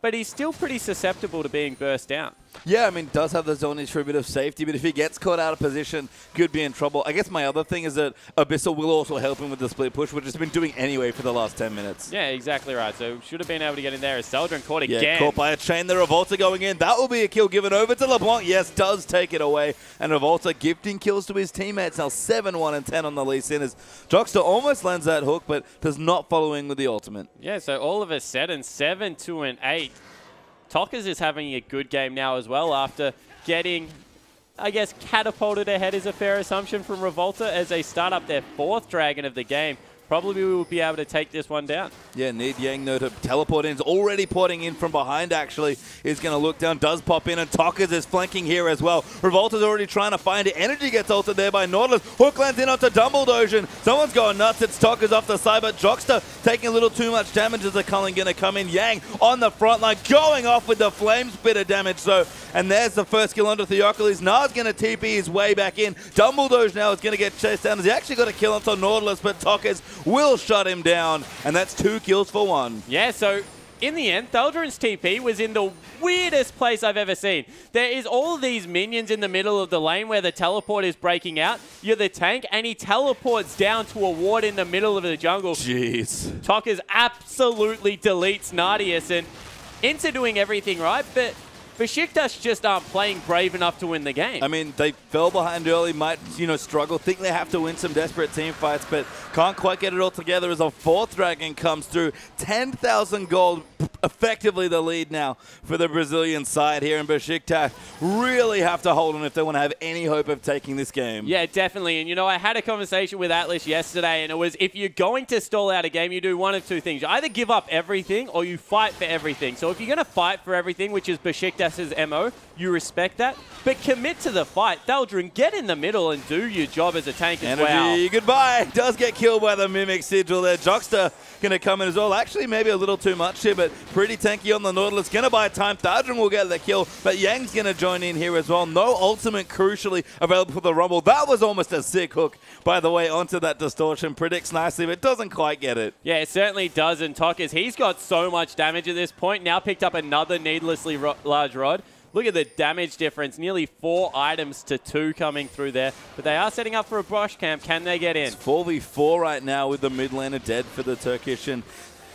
but he's still pretty susceptible to being burst down. Yeah, I mean, does have the zone issue, a bit of safety, but if he gets caught out of position, could be in trouble. I guess my other thing is that Abyssal will also help him with the split push, which he's been doing anyway for the last 10 minutes. Yeah, exactly right. So should have been able to get in there as Daldrin caught again. Yeah, caught by a chain. The Revolta going in. That will be a kill given over to LeBlanc. Yes, does take it away. And Revolta gifting kills to his teammates. Now 7-1 and 10 on the Lee Sin as Jockster almost lands that hook, but does not follow in with the ultimate. Yeah, so all of a sudden, 7-2 and 8. Tokiz is having a good game now as well after getting, I guess, catapulted ahead is a fair assumption from Revolta as they start up their 4th dragon of the game. probably will be able to take this one down. Yeah, need Yang, though, to teleport in. He's already porting in from behind, actually. Is going to look down, does pop in, and Tockers is flanking here as well. Revolta's already trying to find it. Energy gets ulted there by Nautilus. Hook lands in onto Dumbledore. Someone's going nuts. It's Tockers off the side, but Jockster taking a little too much damage as the Culling going to come in. Yang on the front line, going off with the Flame Spitter damage, so. And there's the first kill onto Theocles. Nars going to TP his way back in. Dumbledore now is going to get chased down. He actually got a kill onto Nautilus, but Tockers will shut him down. And that's 2 kills for 1. Yeah, so in the end, Thaldron's TP was in the weirdest place I've ever seen. There is all these minions in the middle of the lane where the teleport is breaking out. You're the tank, and he teleports down to a ward in the middle of the jungle. Jeez. Tockers absolutely deletes Nardius, and INTZ doing everything right, but Besiktas just aren't playing brave enough to win the game. I mean, they fell behind early, might, struggle, think they have to win some desperate team fights, but can't quite get it all together as a 4th Dragon comes through. 10,000 gold, effectively the lead now for the Brazilian side here, and Besiktas really have to hold on if they want to have any hope of taking this game. Yeah, definitely. And, I had a conversation with Atlas yesterday, and it was, if you're going to stall out a game, you do one of 2 things. You either give up everything or you fight for everything. So if you're going to fight for everything, which is Besiktas' MO, you respect that, but commit to the fight. Thaldron, get in the middle and do your job as a tank as well. Energy, goodbye. Does get killed by the Mimic Sigil there. Jockster going to come in as well. Actually, maybe a little too much here, but pretty tanky on the Nautilus. Going to buy time. Thaldron will get the kill, but Yang's going to join in here as well. No ultimate, crucially, available for the Rumble. That was almost a sick hook, by the way, onto that distortion. Predicts nicely, but doesn't quite get it. Yeah, it certainly does. And Tockers, he's got so much damage at this point. Now picked up another needlessly large rod. Look at the damage difference. Nearly 4 items to 2 coming through there. But they are setting up for a brush camp. Can they get in? It's 4v4 right now with the mid laner dead for the Turkish, and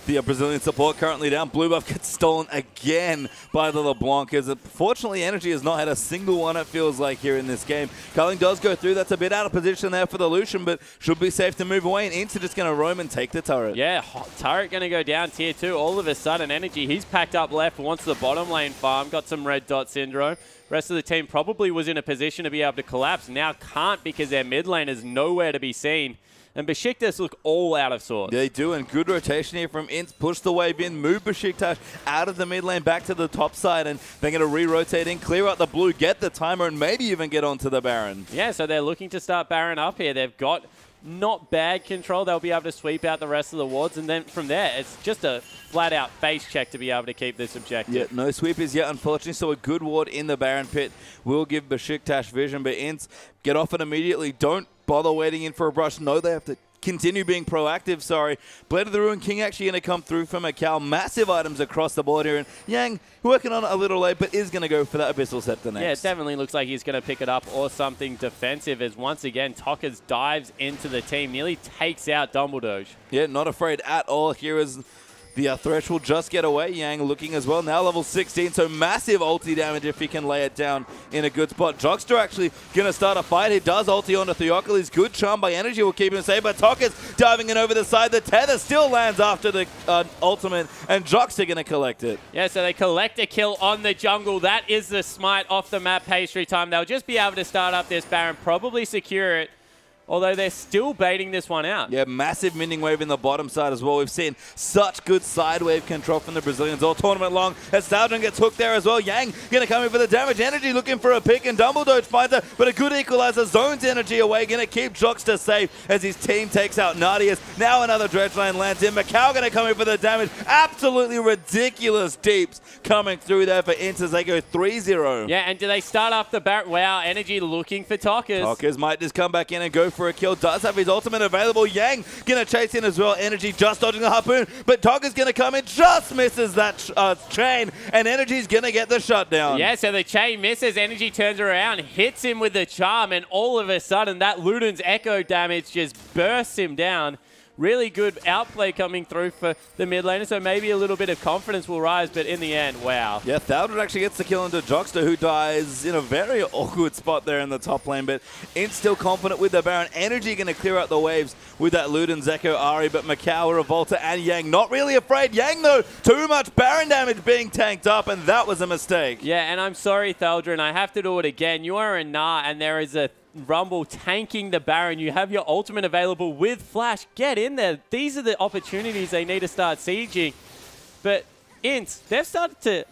the Brazilian support currently down. Blue buff gets stolen again by the LeBlanc. As fortunately, Energy has not had a single one, it feels like, here in this game. Culling does go through. That's a bit out of position there for the Lucian, but should be safe to move away. And INTZ just going to roam and take the turret. Yeah, turret going to go down tier 2. All of a sudden, Energy, he's packed up left, wants the bottom lane farm, got some red dot syndrome. Rest of the team probably was in a position to be able to collapse. Now can't because their mid lane is nowhere to be seen. And Besiktas look all out of sorts. They do, and good rotation here from INTZ. Push the wave in, move Besiktas out of the mid lane back to the top side, and they're going to re-rotate in, clear out the blue, get the timer, and maybe even get onto the Baron. Yeah, so they're looking to start Baron up here. They've got not bad control. They'll be able to sweep out the rest of the wards, and then from there, it's just a flat-out face check to be able to keep this objective. Yeah, no sweepers yet, unfortunately, so a good ward in the Baron pit will give Besiktas vision, but INTZ get off it immediately. Don't bother waiting in for a brush. No, they have to continue being proactive, sorry. Blade of the Ruined King actually going to come through from Macau. Massive items across the board here, and Yang working on it a little late, but is going to go for that Abyssal Scepter next. Yeah, it definitely looks like he's going to pick it up, or something defensive, as once again, Tockers dives into the team, nearly takes out Dumbledore. Yeah, not afraid at all here as the Thresh will just get away. Yang looking as well. Now level 16, so massive ulti damage if he can lay it down in a good spot. Jockster actually going to start a fight. He does ulti onto Theocles. Good charm by Energy will keep him safe, but Tockers diving in over the side. The tether still lands after the ultimate, and Jockster going to collect it. Yeah, so they collect a kill on the jungle. That is the smite off the map pastry time. They'll just be able to start up this Baron, probably secure it. Although they're still baiting this one out. Yeah, massive minion wave in the bottom side as well. We've seen such good side wave control from the Brazilians all tournament long. As Thaldron gets hooked there as well. Yang going to come in for the damage. Energy looking for a pick, and Dumbledore finds her, but a good equalizer zones Energy away. Going to keep Jockster safe as his team takes out Nardius. Now another dredge line lands in. Macau going to come in for the damage. Absolutely ridiculous deeps coming through there for INTZ as they go 3-0. Yeah, and do they start off the Baron? Wow, Energy looking for Tockers. Tockers might just come back in and go for a kill. Does have his ultimate available. Yang going to chase in as well. Energy just dodging the harpoon, but Tockers going to come in, just misses that chain, and Energy's going to get the shutdown. Yeah, so the chain misses. Energy turns around, hits him with the charm, and all of a sudden that Luden's echo damage just bursts him down. Really good outplay coming through for the mid laner, so maybe a little bit of confidence will rise, but in the end, wow. Yeah, Thaldron actually gets the kill into Jockster, who dies in a very awkward spot there in the top lane, but INTZ still confident with the Baron. Energy going to clear out the waves with that Luden's Echo Ari, but Macau, Revolta, and Yang not really afraid. Yang, though, too much Baron damage being tanked up, and that was a mistake. Yeah, and I'm sorry, Thaldron, I have to do it again. You are a Gnar, and there is a Rumble tanking the Baron. You have your ultimate available with Flash. Get in there. These are the opportunities they need to start sieging. But INTZ, they've started to,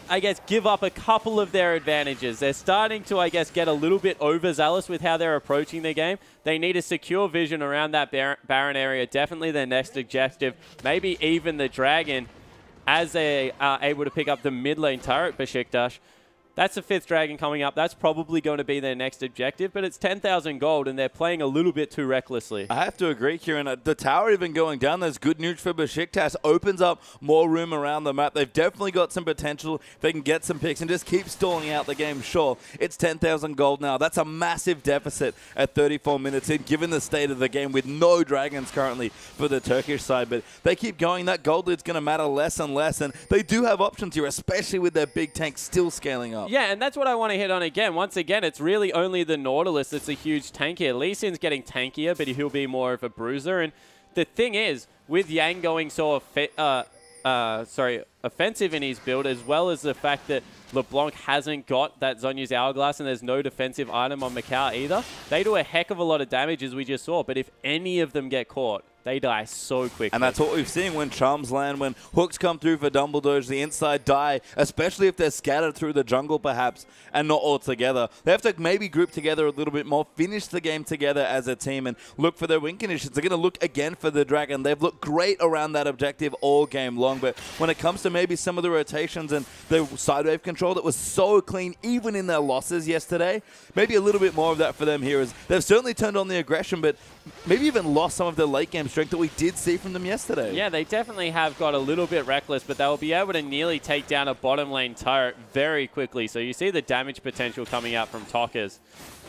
I guess, give up a couple of their advantages. They're starting to, I guess, get a little bit overzealous with how they're approaching the game. They need a secure vision around that Baron area. Definitely their next objective. Maybe even the Dragon, as they are able to pick up the mid lane turret, Besiktas. That's the 5th Dragon coming up. That's probably going to be their next objective, but it's 10,000 gold, and they're playing a little bit too recklessly. I have to agree, Kieran. The tower even going down, there's good news for Besiktas. Opens up more room around the map. They've definitely got some potential. They can get some picks and just keep stalling out the game. Sure, it's 10,000 gold now. That's a massive deficit at 34 minutes in, given the state of the game with no dragons currently for the Turkish side. But they keep going. That gold lead's going to matter less and less, and they do have options here, especially with their big tank still scaling up. Yeah, and that's what I want to hit on again. Once again, it's really only the Nautilus that's a huge tank here. Lee Sin's getting tankier, but he'll be more of a bruiser. And the thing is, with Yang going so offensive in his build, as well as the fact that LeBlanc hasn't got that Zhonya's Hourglass and there's no defensive item on Macau either, they do a heck of a lot of damage, as we just saw. But if any of them get caught, they die so quickly. And that's what we've seen when charms land, when hooks come through for Dumbledore, the inside die, especially if they're scattered through the jungle perhaps and not all together. They have to maybe group together a little bit more, finish the game together as a team and look for their win conditions. They're going to look again for the Dragon. They've looked great around that objective all game long, but when it comes to maybe some of the rotations and the side wave control that was so clean even in their losses yesterday, maybe a little bit more of that for them here. As they've certainly turned on the aggression, but maybe even lost some of their late game strength that we did see from them yesterday. Yeah, they definitely have got a little bit reckless, but they'll be able to nearly take down a bottom lane turret very quickly. So you see the damage potential coming out from Tokas.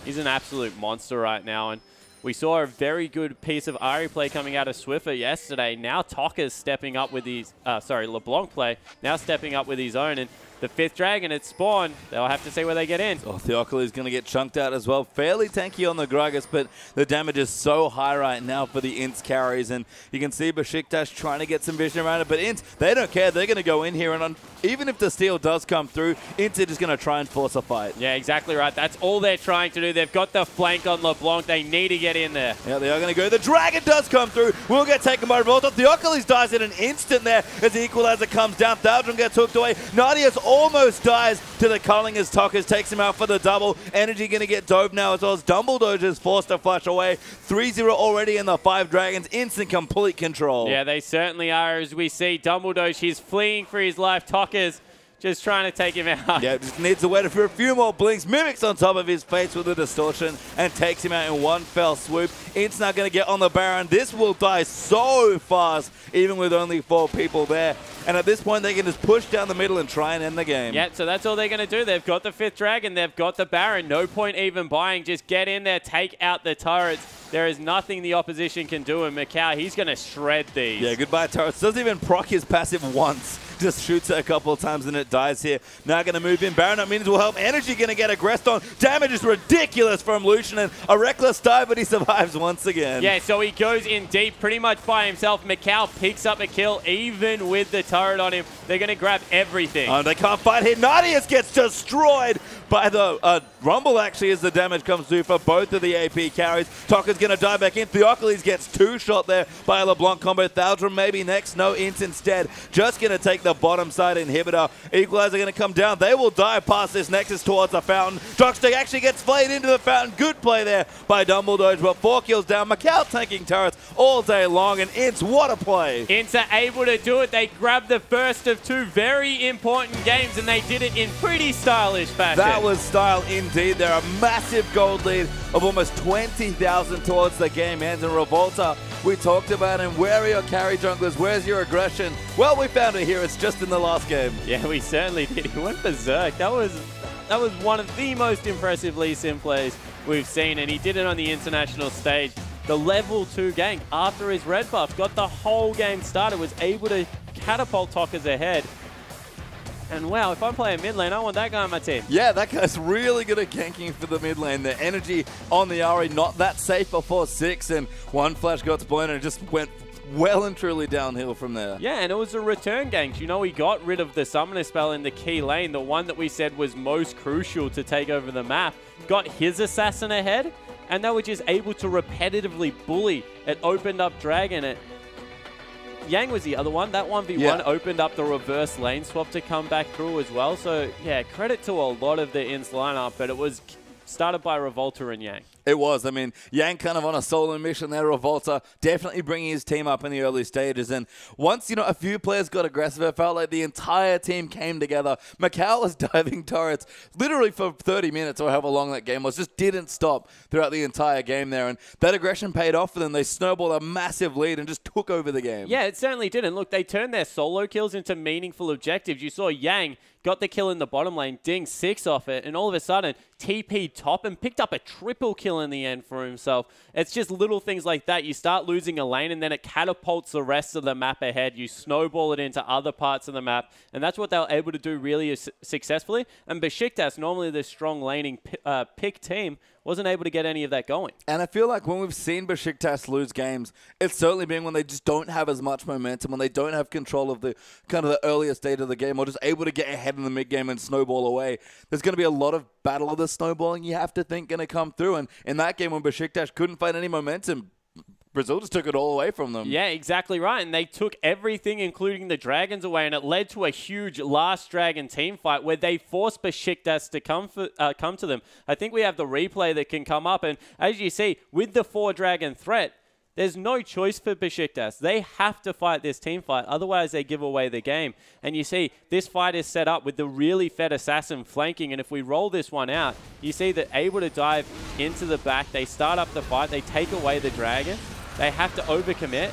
He's an absolute monster right now, and we saw a very good piece of Ari play coming out of Swiffer yesterday. Now Tokas stepping up with his, LeBlanc play, now stepping up with his own, and the 5th Dragon at spawn, they'll have to see where they get in. Oh, Theocles is going to get chunked out as well. Fairly tanky on the Gragas, but the damage is so high right now for the INTZ carries. And you can see Besiktas trying to get some vision around it. But INTZ, they don't care. They're going to go in here. And even if the steal does come through, INTZ is going to try and force a fight. Yeah, exactly right. That's all they're trying to do. They've got the flank on LeBlanc. They need to get in there. Yeah, they are going to go. The Dragon does come through. Will get taken by Revolta. Theocles dies in an instant there as the equalizer comes down. Thaldron gets hooked away. Nadia's almost dies to the culling as Tokas takes him out for the double. Energy going to get dove now as well as Dumbledore just forced to flash away. 3-0 already in the 5 Dragons. Instant complete control. Yeah, they certainly are. As we see Dumbledore, he's fleeing for his life. Tokas just trying to take him out. Yeah, just needs to wait for a few more blinks. Mimics on top of his face with a distortion and takes him out in one fell swoop. It's not going to get on the Baron. This will die so fast, even with only 4 people there. And at this point, they can just push down the middle and try and end the game. Yeah, so that's all they're going to do. They've got the 5th Dragon. They've got the Baron. No point even buying. Just get in there, take out the turrets. There is nothing the opposition can do. And Macau, he's going to shred these. Yeah, goodbye turrets. Doesn't even proc his passive once. Just shoots it a couple of times and it dies here. Now going to move in. Baron up means will help. Energy going to get aggressed on. Damage is ridiculous from Lucian and a reckless dive, but he survives once again. Yeah, so he goes in deep pretty much by himself. Macau picks up a kill even with the turret on him. They're going to grab everything. Oh, they can't fight here. Nadius gets destroyed by the Rumble actually as the damage comes through for both of the AP carries. Toka's going to die back in. Theocles gets 2-shot there by a LeBlanc combo. Thaldron maybe next. No, INTZ instead. Just going to take the bottom side inhibitor. Equalizer going to come down. They will die past this Nexus towards the fountain. Drockstick actually gets flayed into the fountain. Good play there by Dumbledore, but 4 kills down. Macau tanking turrets all day long, and INTZ, what a play. INTZ are able to do it. They grabbed the first of 2 very important games, and they did it in pretty stylish fashion. That was style indeed. They're a massive gold lead of almost 20,000 towards the game ends. And Revolta, we talked about him. Where are your carry junglers? Where's your aggression? Well, we found it here. It's just in the last game. Yeah, we certainly did. He went berserk. That was one of the most impressive Lee Sin plays we've seen, and he did it on the international stage. The level 2 gank after his red buff, got the whole game started, was able to catapult Tokas ahead. And wow, if I'm playing mid lane, I want that guy on my team. Yeah, that guy's really good at ganking for the mid lane. The energy on the Ahri, not that safe before 6, and one flash got blown and it just went well and truly downhill from there. Yeah, and it was a return gank. You know, he got rid of the summoner spell in the key lane, the one that we said was most crucial to take over the map. Got his assassin ahead, and they were just able to repetitively bully. It opened up Dragon. Yang was the other one. That 1v1 opened up the reverse lane swap to come back through as well. So, yeah, credit to a lot of the INTZ lineup, but it was started by Revolta and Yang. It was. I mean, Yang kind of on a solo mission there. Revolta definitely bringing his team up in the early stages. And once, a few players got aggressive, it felt like the entire team came together. Macau was diving turrets literally for 30 minutes or however long that game was. Just didn't stop throughout the entire game there. And that aggression paid off for them. They snowballed a massive lead and just took over the game. Yeah, it certainly did. And look, they turned their solo kills into meaningful objectives. You saw Yang got the kill in the bottom lane, ding 6 off it, and all of a sudden, TP top and picked up a triple kill in the end for himself. It's just little things like that. You start losing a lane, and then it catapults the rest of the map ahead. You snowball it into other parts of the map, and that's what they were able to do really successfully. And Besiktas, normally the strong laning pick team, wasn't able to get any of that going. And I feel like when we've seen Besiktas lose games, it's certainly been when they just don't have as much momentum, when they don't have control of the kind of the earlier state of the game, or just able to get ahead in the mid game and snowball away. There's going to be a lot of battle of the snowballing you have to think going to come through. And in that game when Besiktas couldn't find any momentum, Brazil just took it all away from them. Yeah, exactly right. And they took everything, including the dragons, away. And it led to a huge last dragon team fight where they forced Besiktas to come to them. I think we have the replay that can come up. And as you see, with the 4-dragon threat, there's no choice for Besiktas. They have to fight this team fight. Otherwise, they give away the game. And you see, this fight is set up with the really fed assassin flanking. And if we roll this one out, you see that able to dive into the back. They start up the fight. They take away the dragon. They have to overcommit,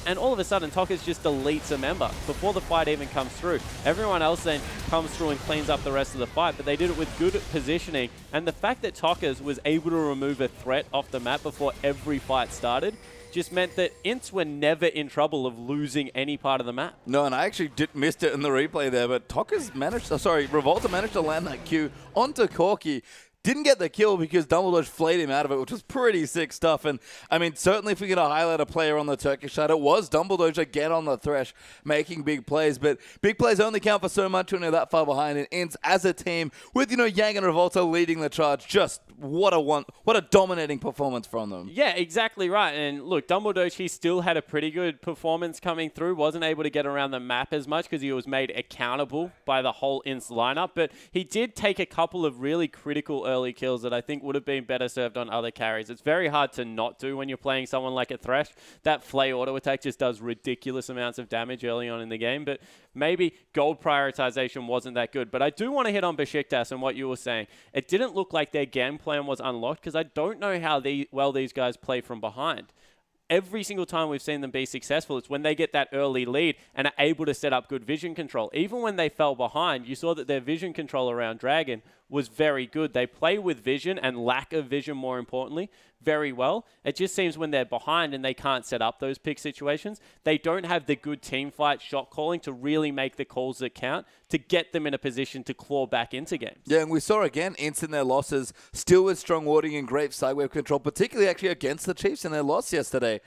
and all of a sudden, Tokka's just deletes a member before the fight even comes through. Everyone else then comes through and cleans up the rest of the fight, but they did it with good positioning. And the fact that Tokka's was able to remove a threat off the map before every fight started just meant that INTZ were never in trouble of losing any part of the map. No, and I actually missed it in the replay there, but Tokka's managed, Revolta managed to land that Q onto Corki. Didn't get the kill because Dumbledore flayed him out of it, which was pretty sick stuff. And, I mean, certainly if we're going to highlight a player on the Turkish side, it was Dumbledore again on the Thresh, making big plays. But big plays only count for so much when you're that far behind. And INTZ, as a team, with, Yang and Revolta leading the charge, just what a dominating performance from them. Yeah, exactly right. And look, Dumbledore, he still had a pretty good performance coming through. Wasn't able to get around the map as much because he was made accountable by the whole INTZ lineup. But he did take a couple of really critical early kills that I think would have been better served on other carries. It's very hard to not do when you're playing someone like a Thresh. That Flay auto attack just does ridiculous amounts of damage early on in the game. But maybe gold prioritization wasn't that good. But I do want to hit on Besiktas and what you were saying. It didn't look like their game plan was unlocked because I don't know how well these guys play from behind. Every single time we've seen them be successful, it's when they get that early lead and are able to set up good vision control. Even when they fell behind, you saw that their vision control around Dragon was very good. They play with vision and lack of vision, more importantly, very well. It just seems when they're behind and they can't set up those pick situations, they don't have the good team fight shot calling to really make the calls that count to get them in a position to claw back into games. Yeah, and we saw again, INTZ in their losses, still with strong warding and great sidewave control, particularly actually against the Chiefs in their loss yesterday.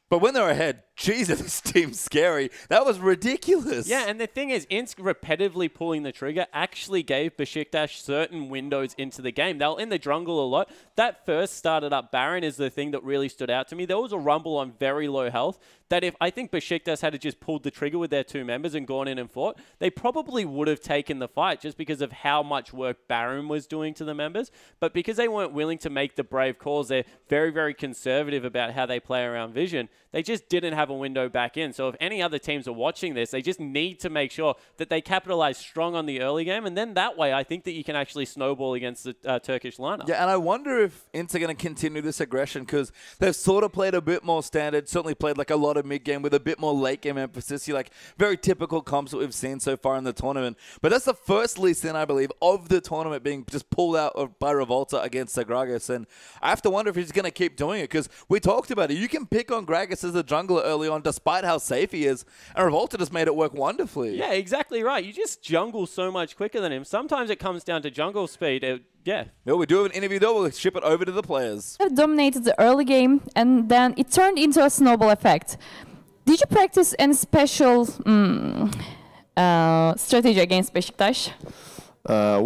But when they're ahead, Jesus, this team's scary. That was ridiculous. Yeah, and the thing is, INTZ repetitively pulling the trigger actually gave Besiktas certain windows into the game. They were in the jungle a lot. That first started up Baron is the thing that really stood out to me. There was a rumble on very low health that if I think Besiktas had just pulled the trigger with their 2 members and gone in and fought, they probably would have taken the fight just because of how much work Baron was doing to the members. But because they weren't willing to make the brave calls, they're very, very conservative about how they play around vision. They just didn't have a window back in. So if any other teams are watching this, they just need to make sure that they capitalize strong on the early game. And then that way, I think that you can actually snowball against the Turkish lineup. Yeah, and I wonder if INTZ are going to continue this aggression because they've sort of played a bit more standard, certainly played like a lot of mid-game with a bit more late-game emphasis. You like very typical comps that we've seen so far in the tournament. But that's the first Lee Sin, I believe, of the tournament being just pulled out by Revolta against Gragas. And I have to wonder if he's going to keep doing it because we talked about it. You can pick on Gragas as a jungler early on, despite how safe he is. And Revolta just made it work wonderfully. Yeah, exactly right. You just jungle so much quicker than him. Sometimes it comes down to jungle speed. Yeah, we do have an interview though. We'll ship it over to the players. Have dominated the early game, and then it turned into a snowball effect. Did you practice any special strategy against Besiktas?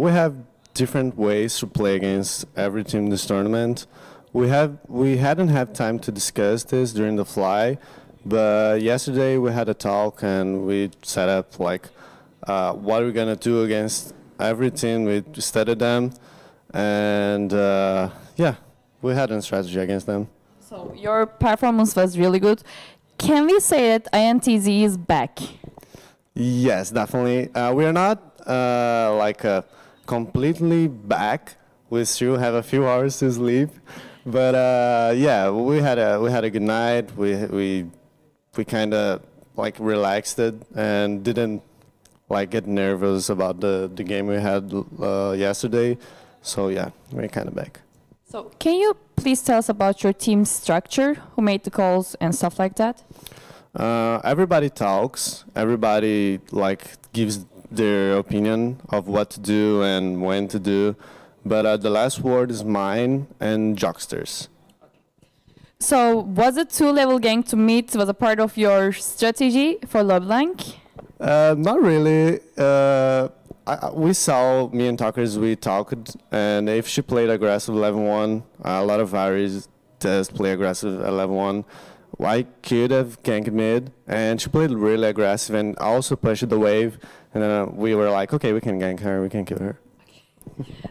We have different ways to play against every team in this tournament. We hadn't had time to discuss this during the fly, but yesterday we had a talk and we set up like what we're gonna do against every team. We studied them, and yeah, we had a strategy against them. So your performance was really good. Can we say that INTZ is back? Yes, definitely. We are not like completely back. We still have a few hours to sleep, but yeah, we had a good night. We kind of like relaxed it and didn't like get nervous about the game we had yesterday. So yeah, we're kind of back. So can you please tell us about your team structure, who made the calls and stuff like that? Everybody talks. Everybody like gives their opinion of what to do and when to do. But the last word is mine and Jocksters. So was a two-level gang to meet was a part of your strategy for LeBlanc? Not really. We saw, me and Talkers, we talked, and if she played aggressive 11-1, a lot of Aries does play aggressive 11-1. I could have ganked mid, and she played really aggressive and also pushed the wave, and then we were like, okay, we can gank her, we can kill her.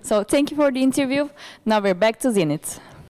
So thank you for the interview. Now we're back to Zenit.